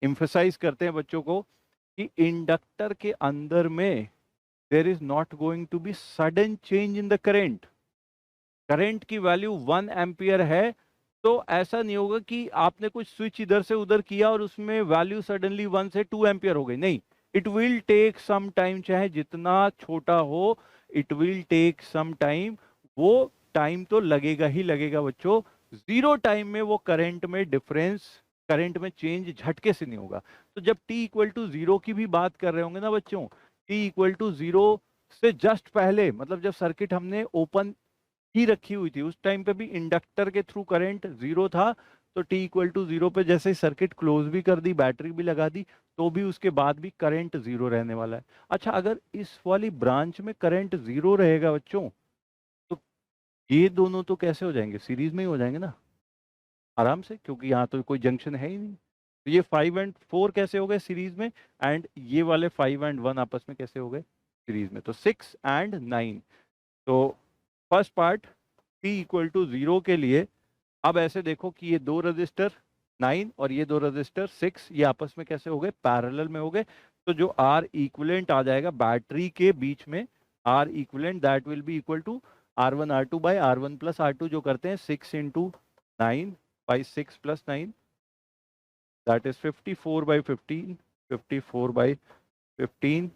एम्फसाइज करते हैं बच्चों को, कि इंडक्टर के अंदर में there is not going to be sudden change in the current. Current की वैल्यू 1 एम्पियर है, तो ऐसा नहीं होगा कि आपने कुछ स्विच इधर से उधर किया और उसमें वैल्यू सडनली 1 से 2 एम्पियर हो गई, नहीं। It will take some time, चाहे जितना छोटा हो, it will take some time, वो टाइम तो लगेगा ही लगेगा बच्चों। जीरो टाइम में वो करंट में डिफरेंस, करंट में चेंज झटके से नहीं होगा। तो जब t इक्वल टू 0 की भी बात कर रहे होंगे ना बच्चों, t इक्वल टू 0 से जस्ट पहले, मतलब जब सर्किट हमने ओपन ही रखी हुई थी, उस टाइम पे भी इंडक्टर के थ्रू करंट 0 था, तो t इक्वल टू 0 पे जैसे ही सर्किट क्लोज भी कर दी, बैटरी भी लगा दी, तो भी उसके बाद भी करंट 0 रहने वाला है। अच्छा, अगर इस वाली ब्रांच में करंट 0 रहेगा बच्चों, तो ये दोनों तो कैसे हो जाएंगे, सीरीज में ही हो जाएंगे ना आराम से, क्योंकि यहाँ तो कोई जंक्शन है ही नहीं। तो ये 5 एंड 4 कैसे हो गए सीरीज में, एंड ये वाले 5 एंड 1 आपस में कैसे हो गए सीरीज में, तो 6 एंड 9। तो first part t equal to 0 के लिए, अब ऐसे देखो कि ये दो रजिस्टर 9 और ये दो रजिस्टर 6, ये आपस में कैसे हो गए, पैरेलल में हो गए। तो जो R इक्विवेलेंट आ जाएगा बैटरी के बीच में, R equivalent that will be equal to R1 R2 by R1 plus R2, जो करते हैं 6 into 9 by 6 plus 9, that is 54 by 15, 54 by 15,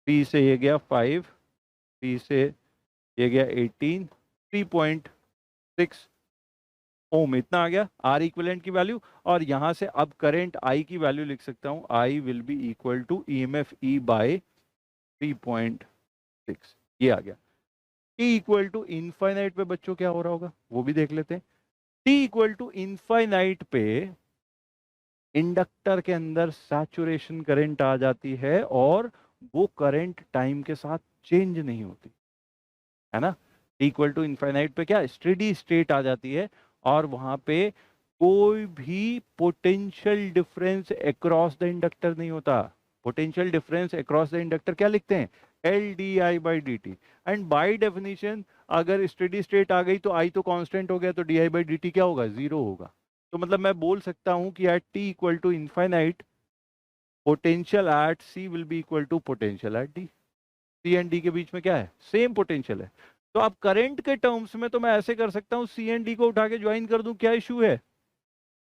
3 से ये गया 5, 3 से ये गया 18, 3.6 ओम, इतना आ गया आर इक्विवेलेंट की वैल्यू। और यहां से अब करंट आई की वैल्यू लिख सकता हूं, I will be equal to EMF E by 3.6, ये आ गया। टी इक्वल टू इनफाइनाइट पे बच्चों क्या हो रहा होगा वो भी देख लेते हैं। टी इक्वल टू इनफाइनाइट पे इंडक्टर के अंदर सैचुरेशन करंट आ जाती है, और वो करंट टाइम के साथ चेंज नहीं होती है ना। इक्वल टू इनफाइनाइट पे क्या स्टेडी स्टेट आ जाती है, और वहां पे कोई भी potential difference across the inductor नहीं होता। Potential difference across the inductor क्या लिखते हैं, L D I by D T. And by definition अगर स्टेडी स्टेट आ गई तो आई तो कांस्टेंट हो गया, तो D I by D T क्या होगा, जीरो होगा। तो मतलब मैं बोल सकता हूं कि at T equal to infinite, potential at C will be equal to potential at D. C and D के बीच में क्या है, सेम पोटेंशियल है। तो अब करंट के टर्म्स में तो मैं ऐसे कर सकता हूं, सी एंड डी को उठा के ज्वाइन कर दूं, क्या इशू है,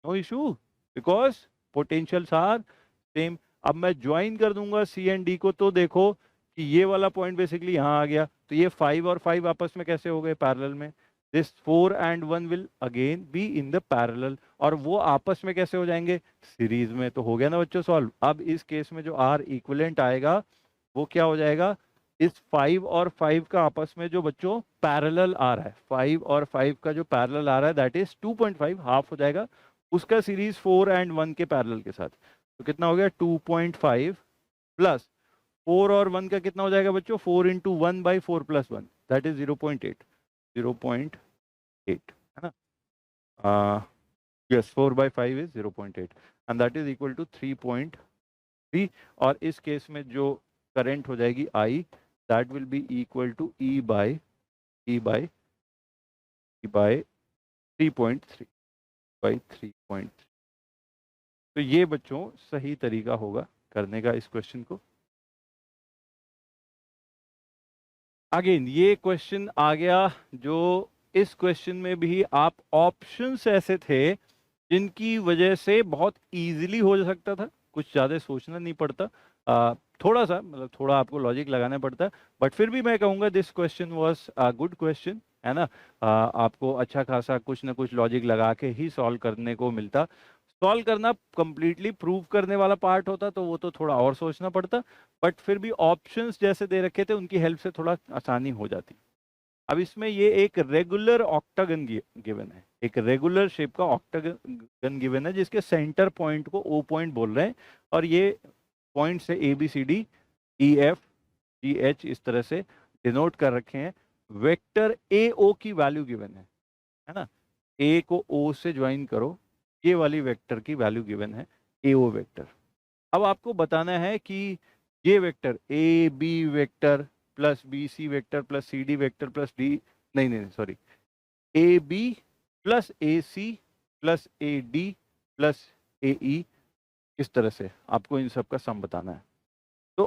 no issue, because potentials are same. अब मैं ज्वाइन कर दूंगा सी एंड डी को, तो देखो कि ये वाला पॉइंट बेसिकली यहाँ आ गया, तो ये 5 और 5 आपस में कैसे हो गए, पैरेलल में। This 4 and 1 will again be in the parallel, और वो आपस में कैसे हो जाएंगे, सीरीज में। तो हो गया ना बच्चों सॉल्व। अब इस केस में जो आर इक्विवेलेंट आएगा वो क्या हो जाएगा, इस 5 और 5 का आपस में जो बच्चों पैरेलल आ रहा है, 5 और 5 का जो पैरेलल आ रहा है दैट इज 2.5, हाफ हो जाएगा उसका सीरीज 4 एंड 1 के पैरेलल के साथ। तो कितना हो गया 2.5 प्लस 4 और 1 का कितना हो जाएगा बच्चों, 4 into 1 by 4 plus 1 that is 0.8, 0.8 है ना। Yes 4 by 5 is 0.8 and that is equal to 3.3। और इस केस में जो करंट हो जाएगी I, that will be equal to E by 3.3 by 3.3। तो ये बच्चों सही तरीका होगा करने का इस क्वेश्चन को। अगेन ये क्वेश्चन आ गया, जो इस क्वेश्चन में भी आप ऑप्शंस ऐसे थे जिनकी वजह से बहुत इजीली हो सकता था, कुछ ज़्यादा सोचना नहीं पड़ता, थोड़ा सा मतलब थोड़ा आपको लॉजिक लगाना पड़ता, बट फिर भी मैं कहूँगा this question was a good question है ना। आपको अच्छा खासा कुछ ना कुछ लॉजिक लगा के ही सॉल्व करने को मिलता। सॉल्व करना कंप्लीटली प्रूव करने वाला पार्ट होता तो वो तो थोड़ा और सोचना पड़ता, बट फिर भी ऑप्शंस जैसे दे रखे थे उनकी हेल्प से थोड़ा आसानी हो जाती। अब इसमें ये एक रेगुलर ऑक्टागन गिवन है, एक रेगुलर शेप का ऑक्टागन गिवन है जिसके सेंटर पॉइंट को ओ पॉइंट बोल रहे हैं, और ये पॉइंट से A B C D E F G H इस तरह से डिनोट कर रखे हैं। वेक्टर ए ओ की वैल्यू गिवन है ना। ए को ओ से ज्वाइन करो, ये वाली वेक्टर की वैल्यू गिवन है ए ओ वेक्टर। अब आपको बताना है कि ये vector A B vector plus B C vector plus C D vector plus D, नहीं नहीं sorry, A B plus A C plus A D plus A E, इस तरह से आपको इन सब का सम बताना है। तो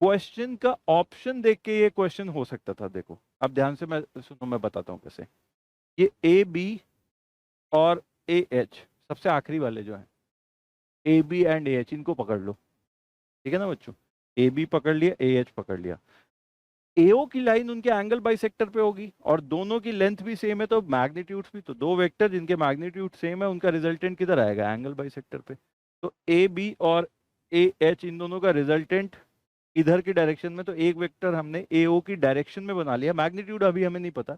क्वेश्चन का ऑप्शन देख के ये क्वेश्चन हो सकता था। देखो अब ध्यान से मैं सुनो, मैं बताता हूँ कैसे। ये ए बी और ए एच सबसे आखिरी वाले जो हैं, A B and A H, इनको पकड़ लो, ठीक है ना बच्चों। ए बी पकड़ लिया, ए एच पकड़ लिया। एओ की लाइन उनके एंगल बाइसेक्टर पे होगी और दोनों की लेंथ भी सेम है, तो मैग्नीट्यूड्स भी, तो दो वेक्टर जिनके मैग्नीट्यूड सेम है उनका रिजल्टेंट किधर आएगा, एंगल बाइसेक्टर पे। तो ए बी और ए एच इन दोनों का रिजल्टेंट इधर की डायरेक्शन में, तो एक वेक्टर हमने एओ की डायरेक्शन में बना लिया, मैग्नीट्यूड अभी हमें नहीं पता,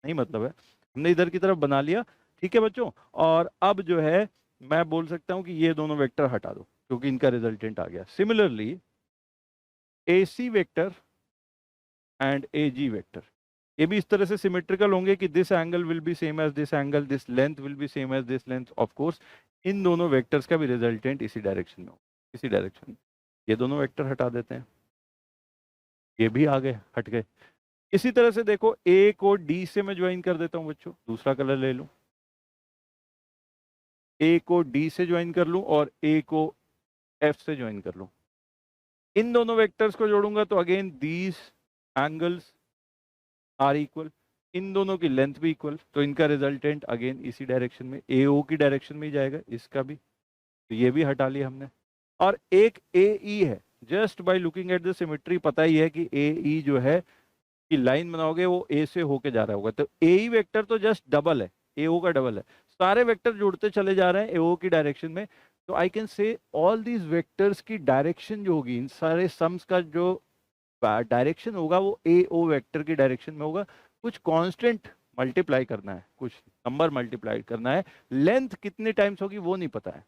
नहीं मतलब है, हमने इधर की तरफ बना लिया, ठीक है बच्चों। और अब जो है मैं बोल सकता हूं कि ये दोनों वेक्टर हटा दो क्योंकि इनका रिजल्टेंट आ गया। Similarly A C vector and A G vector, ये भी इस तरह से सिमेट्रिकल होंगे कि this angle will be same as this angle, this length will be same as this length. Of course इन दोनों वेक्टर्स का भी रिजल्टेंट इसी डायरेक्शन में हो, इसी डायरेक्शन में। ये दोनों वेक्टर हटा देते हैं, ये भी आ गए, हट गए। इसी तरह से देखो ए को डी से मैं ज्वाइन कर देता हूं बच्चों, दूसरा कलर ले लूं, ए को डी से ज्वाइन कर लूं और ए को एफ से ज्वाइन कर लूं। इन दोनों वेक्टर्स को जोड़ूंगा तो again these angles are equal, इन दोनों की लेंथ भी इक्वल, तो इनका रिजल्टेंट अगेन इसी डायरेक्शन में, ए ओ की डायरेक्शन में ही जाएगा, इसका भी, तो ये भी हटा लिया हमने। और एक ए ई है, just by looking at the symmetry पता ही है कि ए ई जो है कि लाइन बनाओगे वो ए से होके जा रहा होगा, तो ए ई वेक्टर तो जस्ट डबल है, ए ओ का डबल है, सारे वेक्टर जुड़ते चले जा रहे हैं ए ओ की डायरेक्शन में। तो I can say all these vectors की डायरेक्शन जो होगी, इन सारे सम्स का जो डायरेक्शन होगा वो ए ओ वेक्टर की डायरेक्शन में होगा। कुछ कांस्टेंट मल्टीप्लाई करना है, कुछ नंबर मल्टीप्लाई करना है, लेंथ कितने टाइम्स होगी वो नहीं पता है।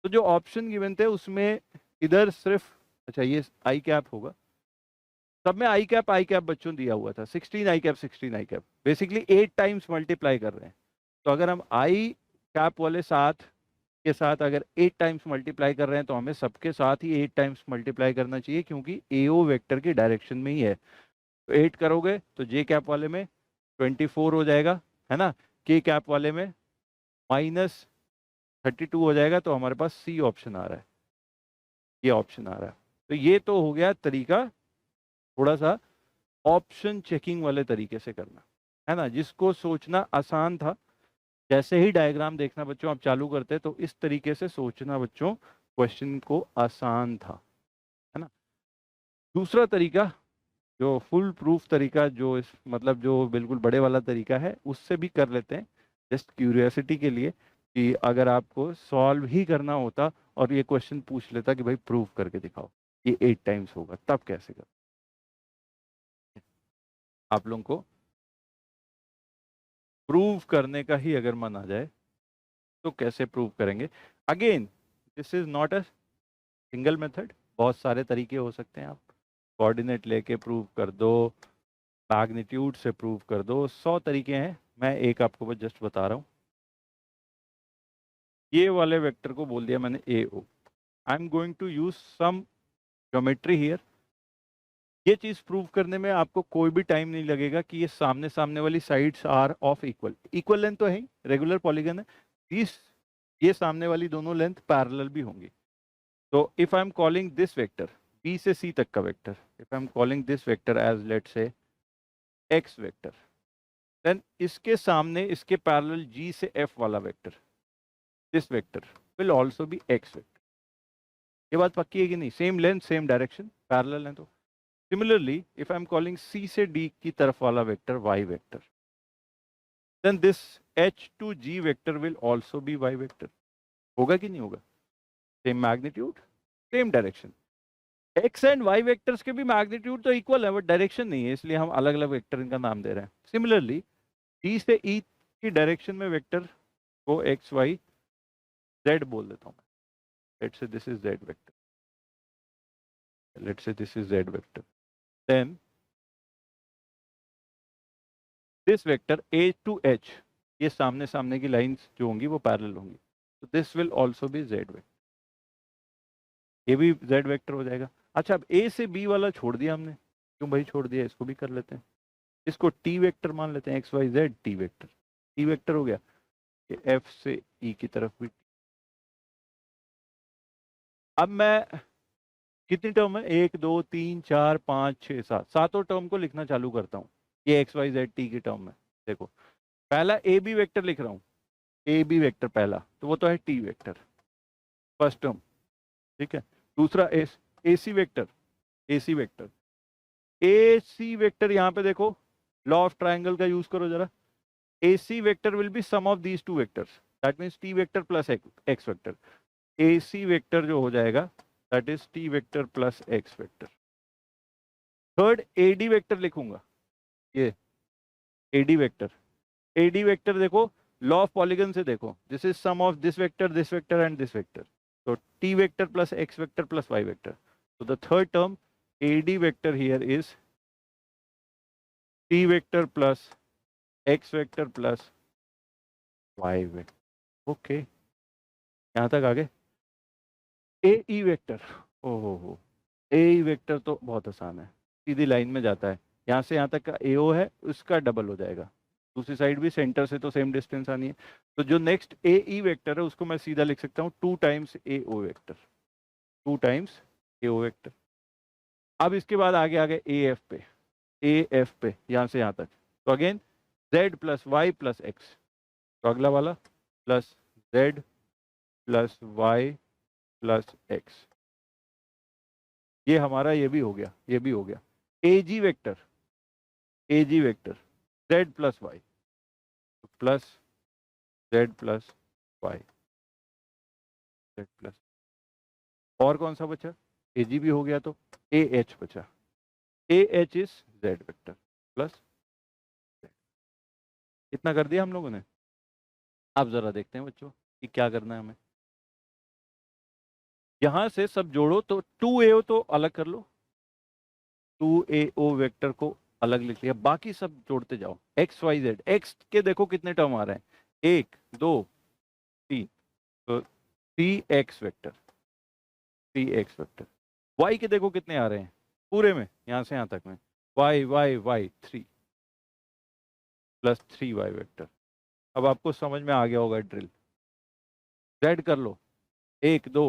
तो जो ऑप्शन गिवन थे उसमें इधर सिर्फ, अच्छा ये आई कैप होगा, सब में आई कैप बच्चों दिया हुआ था, 16 आई कैप 16 आई कैप, बेसिकली 8 टाइम्स मल्टीप्लाई कर रहे हैं। तो अगर हम आई कैप वाले साथ के साथ अगर 8 टाइम्स मल्टीप्लाई कर रहे हैं तो हमें सबके साथ ही 8 टाइम्स मल्टीप्लाई करना चाहिए, क्योंकि एओ वेक्टर की डायरेक्शन में ही है। तो 8 करोगे तो जे कैप वाले में 24 हो जाएगा, है ना, के कैप वाले में -32 हो जाएगा, तो हमारे पास सी ऑप्शन आ रहा है, ये ऑप्शन आ रहा है। तो ये तो हो गया तरीका थोड़ा सा ऑप्शन चेकिंग वाले तरीके से करना, है ना, जिसको सोचना आसान था। जैसे ही डायग्राम देखना बच्चों आप चालू करते तो इस तरीके से सोचना बच्चों, क्वेश्चन को आसान था, है ना। दूसरा तरीका जो फुल प्रूफ तरीका, जो इस मतलब जो बिल्कुल बड़े वाला तरीका है, उससे भी कर लेते हैं, जस्ट क्यूरियोसिटी के लिए, कि अगर आपको सॉल्व ही करना होता और ये क्वेश्चन पूछ लेता कि भाई प्रूफ करके दिखाओ ये 8 टाइम्स होगा, तब कैसे कर, आप लोगों को प्रूव करने का ही अगर मन आ जाए तो कैसे प्रूव करेंगे। Again this is not a single method, बहुत सारे तरीके हो सकते हैं। आप कोऑर्डिनेट लेके प्रूव कर दो, मैग्नीट्यूड से प्रूव कर दो, 100 तरीके हैं, मैं एक आपको बस जस्ट बता रहा हूँ। ये वाले वेक्टर को बोल दिया मैंने A O, I am going to use some geometry here. ये चीज प्रूव करने में आपको कोई भी टाइम नहीं लगेगा कि ये सामने सामने वाली sides are of equal, equal length तो है ही, रेगुलर पॉलीगन है, इस ये सामने वाली दोनों लेंथ पैरेलल भी होंगी। तो if I am calling this vector, B से सी तक का वेक्टर, if I am calling this vector as let's say X vector, then इसके सामने इसके पैरेलल जी से एफ वाला vector, this vector will also be X vector. ये बात पक्की है कि नहीं, same length same direction parallel है। तो similarly if I am calling C से डी की तरफ वाला vector Y vector, then this h to g vector will also be y vector. होगा कि नहीं होगा? Same magnitude, same direction. x and y vectors के भी मैग्नीट्यूड तो इक्वल है, बट डायरेक्शन नहीं है, इसलिए हम अलग अलग वेक्टर इनका नाम दे रहे हैं. सिमिलरली e से e की डायरेक्शन में वेक्टर को x y z बोल देता हूँ. Let's say this is z vector. Let's say this is z vector. Then this vector a to h, ये सामने सामने की लाइंस जो होंगी वो पैरेलल होंगी. तो this will also B z vector. ये भी z वेक्टर हो जाएगा. अच्छा, अब a से b वाला छोड़ दिया हमने. क्यों भाई छोड़ दिया? इसको भी कर लेते हैं. इसको t वेक्टर मान लेते हैं. x y z t vector. t vector हो गया. ये f से e की तरफ भी. अब मैं कितनी टर्म है? 1 2 3 4 5 6 7, सातों टर्म को लिखना चालू करता हूँ. ये एक्स वाई जेड टी की टर्म में. देखो, पहला ए बी वेक्टर लिख रहा हूँ. ए बी वेक्टर पहला, तो वो तो है टी वेक्टर, फर्स्ट टर्म. ठीक है. दूसरा A C vector. A C vector, A C vector यहाँ पे देखो, लॉ ऑफ ट्राइंगल का यूज करो जरा. A C vector will be sum of these two vectors. That means T vector plus X vector. A C vector जो हो जाएगा that is t vector plus x vector. Third ad vector लिखूंगा. ये ad वेक्टर देखो, लॉ ऑफ पॉलीगन से देखो, this is sum of this vector and this vector. तो t vector plus x vector plus y vector. तो the third term ad vector here is t vector plus x vector plus y vector. Okay, यहां तक आगे. ए ई वेक्टर, ओहो, ए ई वेक्टर तो बहुत आसान है, सीधी लाइन में जाता है. यहाँ से यहाँ तक का ए ओ है, उसका डबल हो जाएगा. दूसरी साइड भी सेंटर से तो सेम डिस्टेंस आनी है. तो जो नेक्स्ट ए ई वेक्टर है उसको मैं सीधा लिख सकता हूँ 2 टाइम्स ए ओ वेक्टर. 2 टाइम्स ए ओ वेक्टर. अब इसके बाद आगे आगे ए एफ पे यहाँ से यहाँ तक. तो again Z plus Y plus X. तो अगला वाला plus Z plus Y plus X. ये हमारा ये भी हो गया, ये भी हो गया. A G vector Z plus Y plus Z plus Y Z plus. और कौन सा बचा? ए जी भी हो गया, तो ए एच बचा. A H is Z vector plus Z. इतना कर दिया हम लोगों ने. अब जरा देखते हैं बच्चों कि क्या करना है हमें. यहां से सब जोड़ो, तो 2AO तो अलग कर लो. 2AO वेक्टर को अलग लिख लिया, बाकी सब जोड़ते जाओ. एक्स वाई जेड, एक्स के देखो कितने टर्म आ रहे हैं, 1 2 3, तो 3x वेक्टर. वाई के देखो कितने आ रहे हैं पूरे में, यहां से यहां तक में, Y Y Y 3 plus 3y vector. अब आपको समझ में आ गया होगा ड्रिल. जेड कर लो, 1 2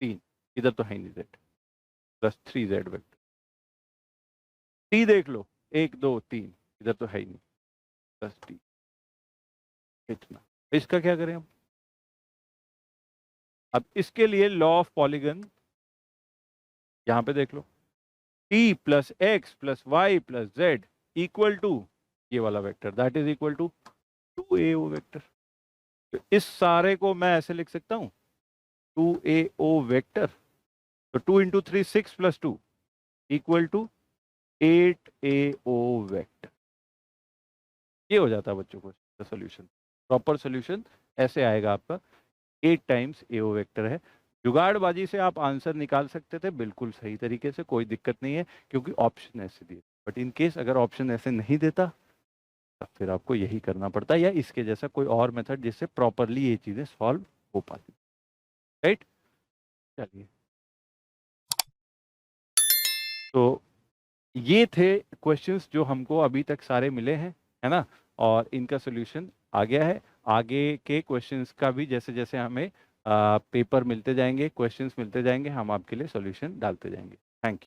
3, इधर तो है नहीं Z, plus 3z vector. T देख लो, 1 2 3, इधर तो है ही नहीं, प्लस टी. इतना. इसका क्या करें अब इसके लिए लॉ ऑफ पॉलीगन यहां पे देख लो. T plus X plus Y plus Z equal to ये वाला vector, that is equal to 2AO vector. तो इस सारे को मैं ऐसे लिख सकता हूं, 2AO वेक्टर. तो 2 into 3 6 plus 2 equal to 8AO vector. ये हो जाता है बच्चों को सोल्यूशन. प्रॉपर सोल्यूशन ऐसे आएगा आपका. 8 टाइम्स AO वेक्टर है. जुगाड़बाजी से आप आंसर निकाल सकते थे बिल्कुल सही तरीके से, कोई दिक्कत नहीं है, क्योंकि ऑप्शन ऐसे दिए. बट इन केस अगर ऑप्शन ऐसे नहीं देता, तो फिर आपको यही करना पड़ता है, या इसके जैसा कोई और मेथड जिससे प्रॉपरली ये चीजें सॉल्व हो पाती. राइट. चलिए, तो ये थे क्वेश्चंस जो हमको अभी तक सारे मिले हैं, है ना. और इनका सोल्यूशन आ गया है. आगे के क्वेश्चंस का भी जैसे जैसे हमें पेपर मिलते जाएंगे, क्वेश्चंस मिलते जाएंगे, हम आपके लिए सॉल्यूशन डालते जाएंगे.